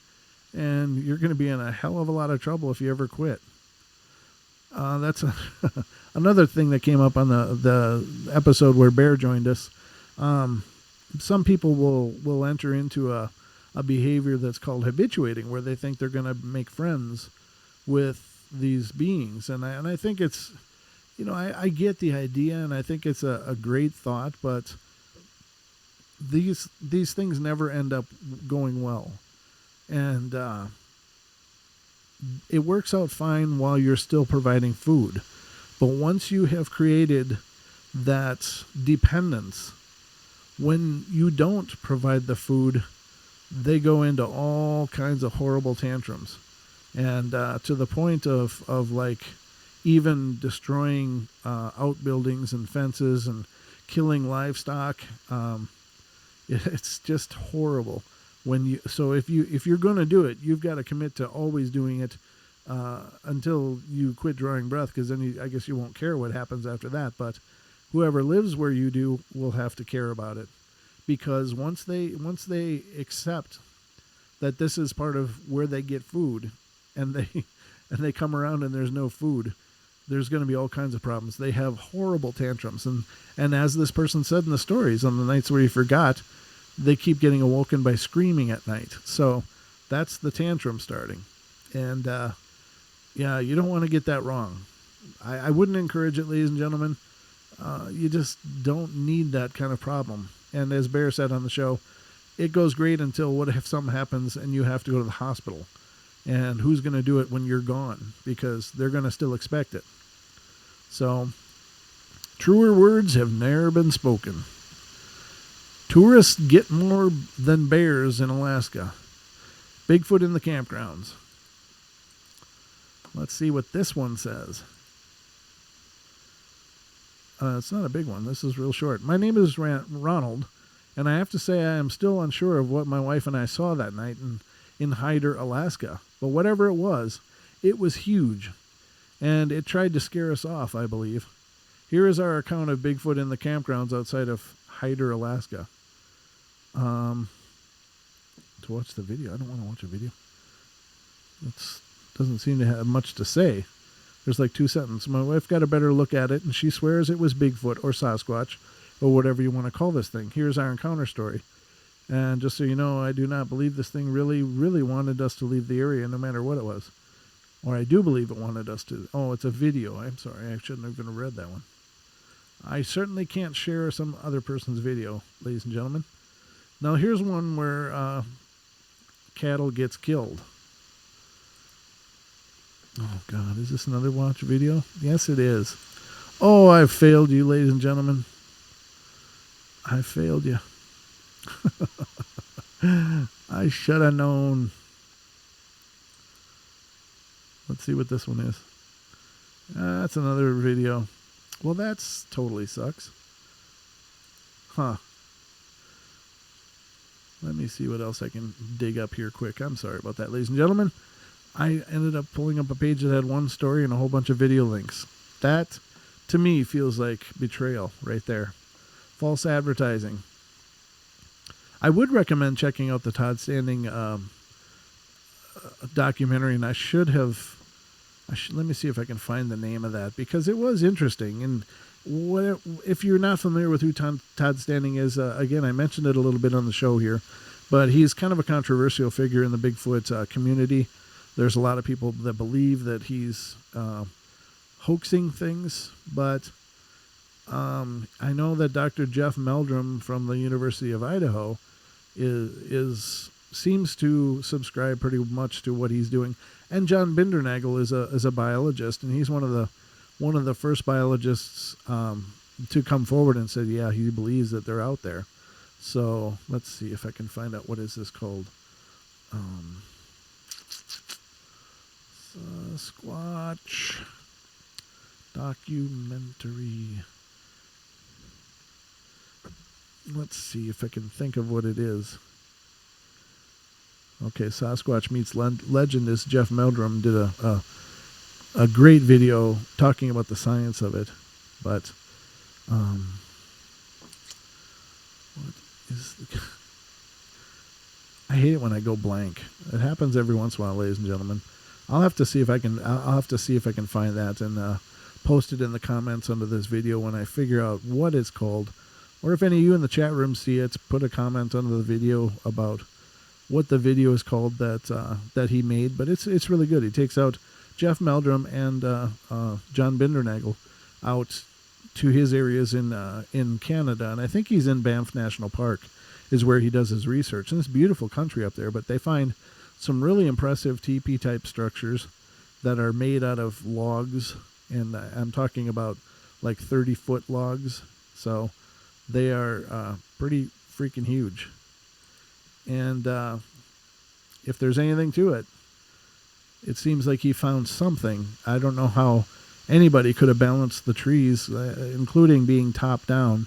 and you're going to be in a hell of a lot of trouble if you ever quit. That's another thing that came up on the episode where Bear joined us. Some people will enter into a behavior that's called habituating, where they think they're going to make friends with these beings. And I think it's, I get the idea, and I think it's a great thought, but these things never end up going well. And it works out fine while you're still providing food. But once you have created that dependence, when you don't provide the food, they go into all kinds of horrible tantrums. And to the point of like even destroying outbuildings and fences and killing livestock. It's just horrible. So if you're going to do it, you've got to commit to always doing it until you quit drawing breath, because then I guess you won't care what happens after that. But whoever lives where you do will have to care about it, because once they accept that this is part of where they get food, and they come around and there's no food, there's going to be all kinds of problems. They have horrible tantrums, and as this person said in the stories, on the nights where he forgot, they keep getting awoken by screaming at night. So that's the tantrum starting. And you don't want to get that wrong. I wouldn't encourage it, ladies and gentlemen. You just don't need that kind of problem. And as Bear said on the show, it goes great until what if something happens and you have to go to the hospital? And who's going to do it when you're gone? Because they're going to still expect it. So, truer words have never been spoken. Tourists get more than bears in Alaska. Bigfoot in the campgrounds. Let's see what this one says. It's not a big one. This is real short. My name is Ronald, and I have to say I am still unsure of what my wife and I saw that night in Hyder, Alaska. But whatever it was huge, and it tried to scare us off, I believe. Here is our account of Bigfoot in the campgrounds outside of Hyder, Alaska. To watch the video. I don't want to watch a video. It doesn't seem to have much to say. There's like 2 sentences. My wife got a better look at it, and she swears it was Bigfoot or Sasquatch or whatever you want to call this thing. Here's our encounter story. And just so you know, I do not believe this thing really, really wanted us to leave the area no matter what it was. Or I do believe it wanted us to. Oh, it's a video. I'm sorry. I shouldn't have even read that one. I certainly can't share some other person's video, ladies and gentlemen. Now, here's one where cattle gets killed. Oh, God. Is this another watch video? Yes, it is. Oh, I've failed you, ladies and gentlemen. I failed you. I should have known. Let's see what this one is. That's another video. Well, that's totally sucks. Huh. Let me see what else I can dig up here quick. I'm sorry about that, ladies and gentlemen. I ended up pulling up a page that had one story and a whole bunch of video links. That, to me, feels like betrayal right there. False advertising. I would recommend checking out the Todd Standing documentary, and let me see if I can find the name of that, because it was interesting. And if you're not familiar with who Todd Standing is, again, I mentioned it a little bit on the show here, but he's kind of a controversial figure in the Bigfoot community. There's a lot of people that believe that he's hoaxing things, but I know that Dr. Jeff Meldrum from the University of Idaho seems to subscribe pretty much to what he's doing. And John Bindernagel is a biologist, and he's one of the first biologists to come forward and said, yeah, he believes that they're out there. So let's see if I can find out, what is this called? Sasquatch documentary. Let's see if I can think of what it is. Okay, Sasquatch Meets Legend is Jeff Meldrum did a great video talking about the science of it. But what is I hate it when I go blank. It happens every once in a while, ladies and gentlemen. I'll have to see if I can find that and post it in the comments under this video when I figure out what it's called. Or if any of you in the chat room see it, put a comment under the video about what the video is called that he made. But it's really good. He takes out Jeff Meldrum and John Bindernagel out to his areas in Canada, and I think he's in Banff National Park is where he does his research. And it's beautiful country up there, but they find some really impressive teepee type structures that are made out of logs, and I'm talking about like 30-foot logs. So they are pretty freaking huge. And if there's anything to it, it seems like he found something. I don't know how anybody could have balanced the trees, including being top down.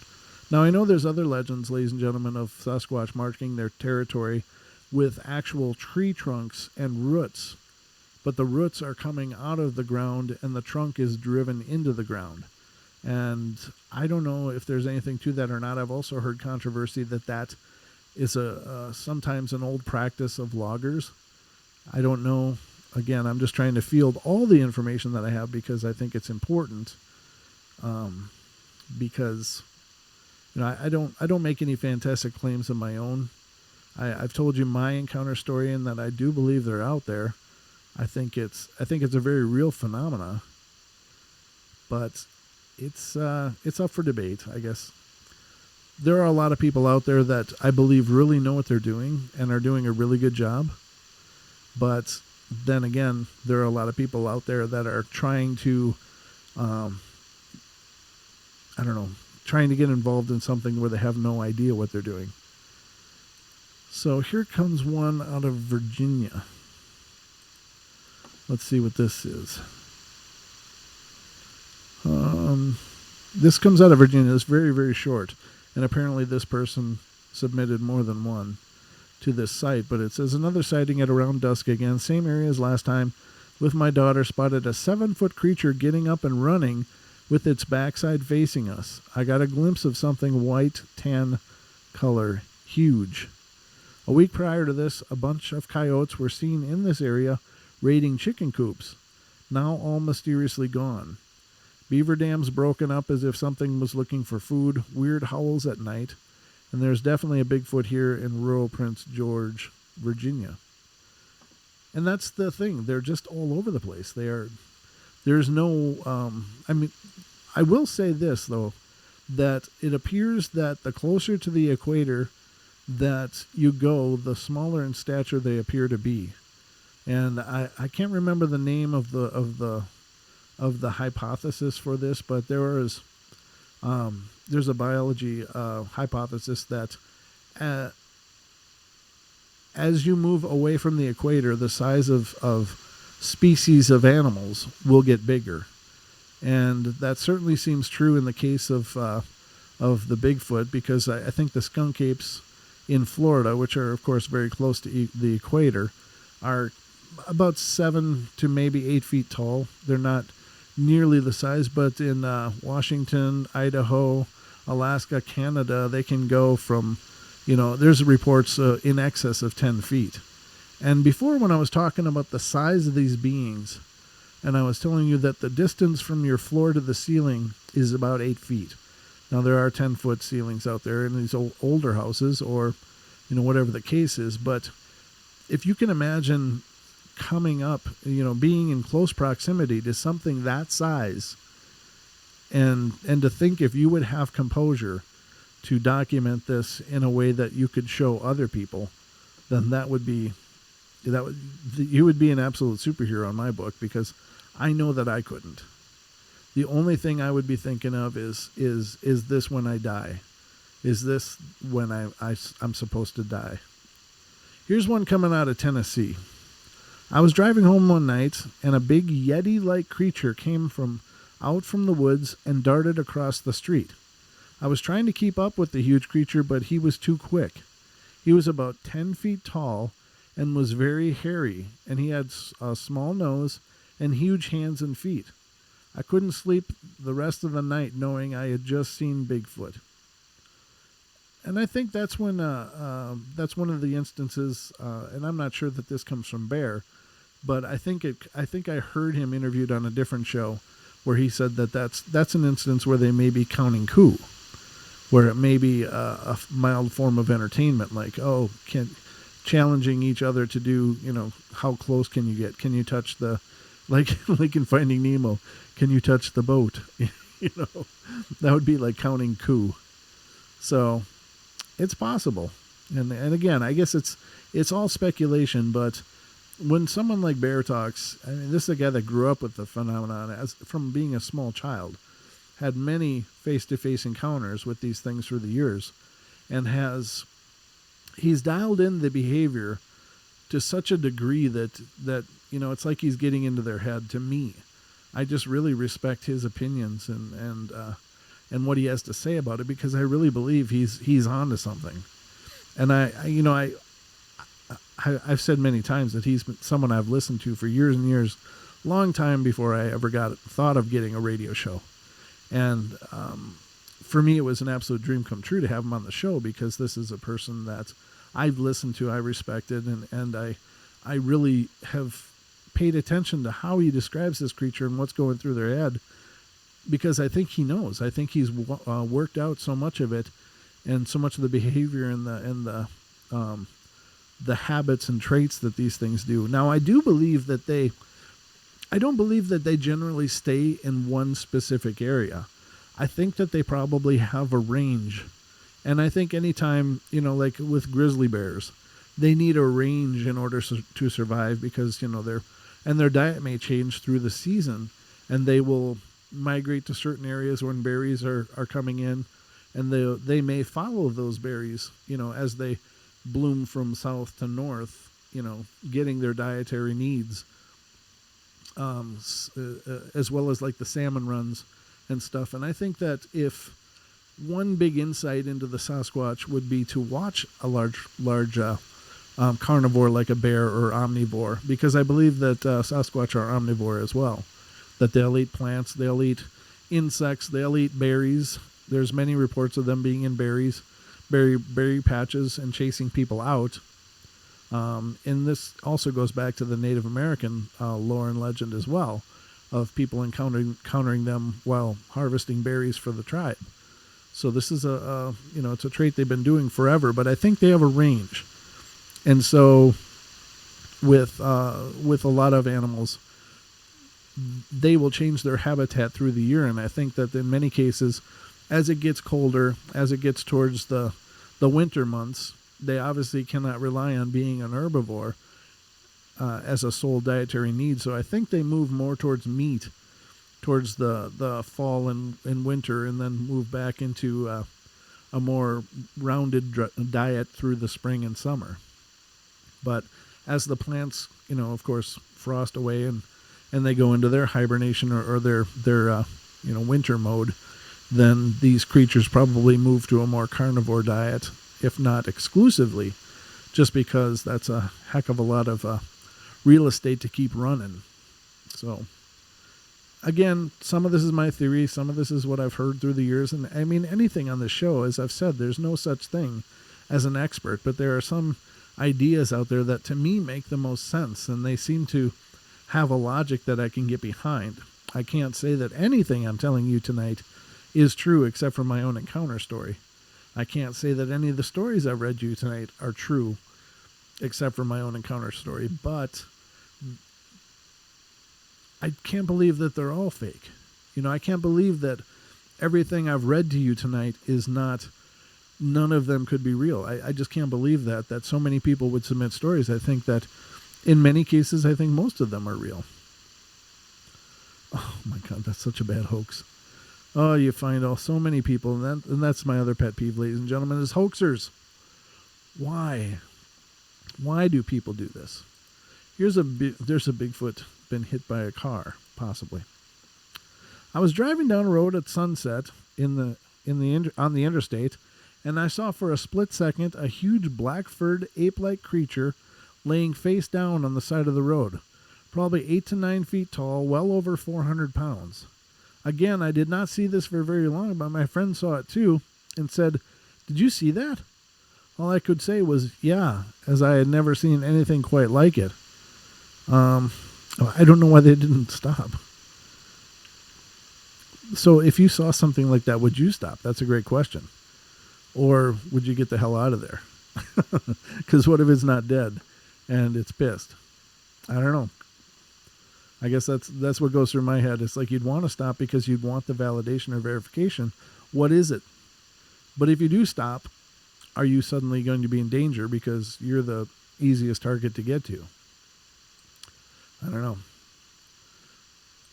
Now, I know there's other legends, ladies and gentlemen, of Sasquatch marking their territory with actual tree trunks and roots. But the roots are coming out of the ground and the trunk is driven into the ground. And I don't know if there's anything to that or not. I've also heard controversy that is sometimes an old practice of loggers. I don't know. Again, I'm just trying to field all the information that I have because I think it's important. Because I don't make any fantastic claims of my own. I've told you my encounter story and that I do believe they're out there. I think it's a very real phenomena. but it's up for debate, I guess. There are a lot of people out there that I believe really know what they're doing and are doing a really good job. But then again, there are a lot of people out there that are trying to, trying to get involved in something where they have no idea what they're doing. So here comes one out of Virginia. Let's see what this is. This comes out of Virginia. It's very, very short. And apparently this person submitted more than one to this site. But it says, another sighting at around dusk again. Same area as last time. With my daughter, spotted a 7-foot creature getting up and running with its backside facing us. I got a glimpse of something white, tan color. Huge. A week prior to this, a bunch of coyotes were seen in this area raiding chicken coops. Now all mysteriously gone. Beaver dams broken up as if something was looking for food. Weird howls at night. And there's definitely a Bigfoot here in rural Prince George, Virginia. And that's the thing. They're just all over the place. There's no, I will say this, though, that it appears that the closer to the equator that you go, the smaller in stature they appear to be. And I can't remember the name of the hypothesis for this, but there's a biology hypothesis that as you move away from the equator, the size of species of animals will get bigger. And that certainly seems true in the case of the Bigfoot, because I think the skunk apes in Florida, which are, of course, very close to the equator, are about 7 to maybe 8 feet tall. They're not nearly the size, but in Washington, Idaho, Alaska, Canada, they can go from, there's reports in excess of 10 feet. And before, when I was talking about the size of these beings, and I was telling you that the distance from your floor to the ceiling is about 8 feet. Now, there are 10-foot ceilings out there in these older houses, or, whatever the case is. But if you can imagine coming up, being in close proximity to something that size, and to think if you would have composure to document this in a way that you could show other people, then you would be an absolute superhero in my book, because I know that I couldn't. The only thing I would be thinking of is this when I die? Is this when I'm supposed to die? Here's one coming out of Tennessee. I was driving home one night, and a big Yeti-like creature came out from the woods and darted across the street. I was trying to keep up with the huge creature, but he was too quick. He was about 10 feet tall and was very hairy, and he had a small nose and huge hands and feet. I couldn't sleep the rest of the night knowing I had just seen Bigfoot. And I think that's when that's one of the instances, and I'm not sure that this comes from Bear, but I think I heard him interviewed on a different show where he said that that's an instance where they may be counting coup, where it may be a mild form of entertainment, like challenging each other to do, how close can you get? Can you touch like in Finding Nemo, can you touch the boat? That would be like counting coup. So it's possible. And again, I guess it's all speculation, but when someone like Bear talks, I mean, this is a guy that grew up with the phenomenon from being a small child, had many face-to-face encounters with these things through the years, and he's dialed in the behavior to such a degree that it's like he's getting into their head. To me, I just really respect his opinions and what he has to say about it, because I really believe he's onto something. And I've said many times that he's been someone I've listened to for years and years, long time before I ever thought of getting a radio show. And for me, it was an absolute dream come true to have him on the show, because this is a person that I've listened to, I respected, and I really have paid attention to how he describes this creature and what's going through their head, because I think he knows. I think he's worked out so much of it, and so much of the behavior and the habits and traits that these things do. Now, I do believe that I don't believe that they generally stay in one specific area. I think that they probably have a range. And I think anytime, like with grizzly bears, they need a range in order to survive because, their diet may change through the season, and they will migrate to certain areas when berries are coming in, and they may follow those berries, as they bloom from south to north, getting their dietary needs, as well as like the salmon runs and stuff. And I think that if one big insight into the Sasquatch would be to watch a large carnivore like a bear or omnivore, because I believe that Sasquatch are omnivore as well, that they'll eat plants, they'll eat insects, they'll eat berries. There's many reports of them being in berry patches and chasing people out. And this also goes back to the Native American lore and legend as well, of people encountering them while harvesting berries for the tribe. So this is it's a trait they've been doing forever, but I think they have a range. And so with a lot of animals, they will change their habitat through the year. And I think that in many cases, as it gets colder, as it gets towards the winter months, they obviously cannot rely on being an herbivore as a sole dietary need. So I think they move more towards meat towards the fall and winter, and then move back into a more rounded diet through the spring and summer. But as the plants, of course, frost away and they go into their hibernation or their winter mode, then these creatures probably move to a more carnivore diet, if not exclusively, just because that's a heck of a lot of real estate to keep running. So, again, some of this is my theory, some of this is what I've heard through the years, and I mean, anything on this show, as I've said, there's no such thing as an expert, but there are some ideas out there that to me make the most sense, and they seem to have a logic that I can get behind. I can't say that anything I'm telling you tonight is true except for my own encounter story. I can't say that any of the stories I've read you tonight are true except for my own encounter story, but I can't believe that they're all fake. I can't believe that everything I've read to you tonight is not, none of them could be real. I just can't believe that so many people would submit stories. I think that in many cases, I think most of them are real. Oh my God, that's such a bad hoax. Oh, you find so many people, and that's my other pet peeve, ladies and gentlemen, is hoaxers. Why? Why do people do this? There's a Bigfoot been hit by a car, possibly. I was driving down a road at sunset on the interstate, and I saw for a split second a huge black-furred ape-like creature laying face down on the side of the road, probably 8 to 9 feet tall, well over 400 pounds. Again, I did not see this for very long, but my friend saw it too and said, "Did you see that?" All I could say was, "Yeah," as I had never seen anything quite like it. I don't know why they didn't stop. So if you saw something like that, would you stop? That's a great question. Or would you get the hell out of there? Because what if it's not dead and it's pissed? I don't know. I guess that's what goes through my head. It's like you'd want to stop because you'd want the validation or verification. What is it? But if you do stop, are you suddenly going to be in danger because you're the easiest target to get to? I don't know.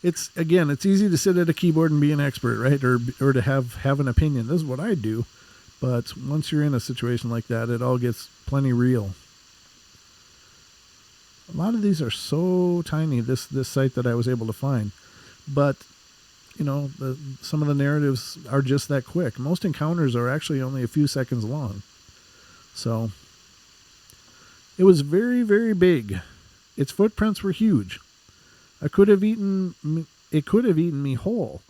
It's easy to sit at a keyboard and be an expert, right? Or to have an opinion. This is what I do. But once you're in a situation like that, it all gets plenty real. A lot of these are so tiny, this site that I was able to find. But, some of the narratives are just that quick. Most encounters are actually only a few seconds long. So, it was very, very big. Its footprints were huge. It could have eaten me whole.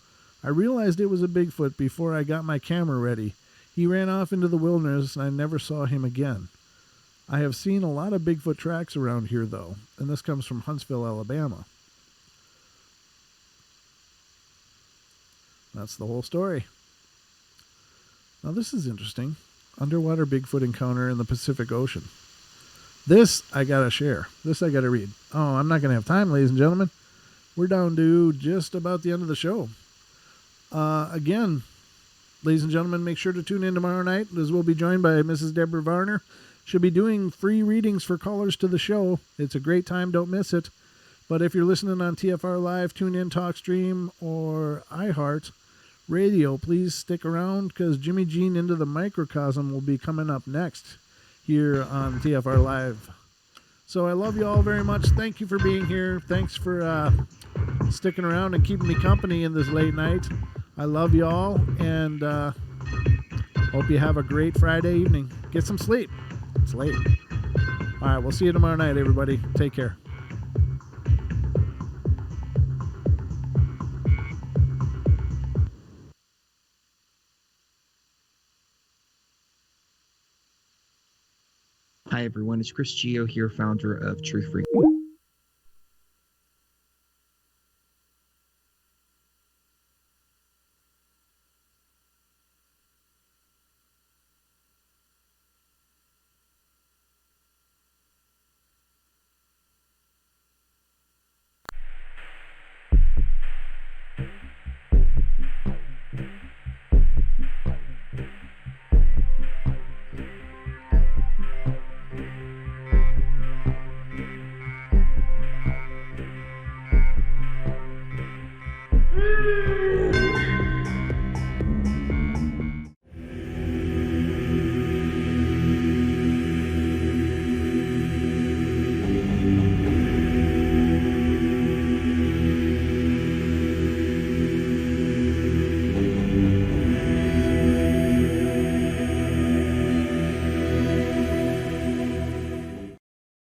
I realized it was a Bigfoot before I got my camera ready. He ran off into the wilderness, and I never saw him again. I have seen a lot of Bigfoot tracks around here, though, and this comes from Huntsville, Alabama. That's the whole story. Now, this is interesting. Underwater Bigfoot encounter in the Pacific Ocean. This I gotta share. This I gotta read. Oh, I'm not gonna have time, ladies and gentlemen. we're down to just about the end of the show. Again, ladies and gentlemen, make sure to tune in tomorrow night, as we'll be joined by Mrs. Deborah Varner. She'll be doing free readings for callers to the show. It's a great time. Don't miss it. But if you're listening on TFR Live, TuneIn, TalkStream, or iHeart Radio, please stick around, because Jimmy Jean Into the Microcosm will be coming up next here on TFR Live. So I love you all very much. Thank you for being here. Thanks for sticking around and keeping me company in this late night. I love you all, and hope you have a great Friday evening. Get some sleep. It's late. All right, we'll see you tomorrow night, everybody. Take care. Hi everyone, it's Chris Geo here, founder of Truth Freak.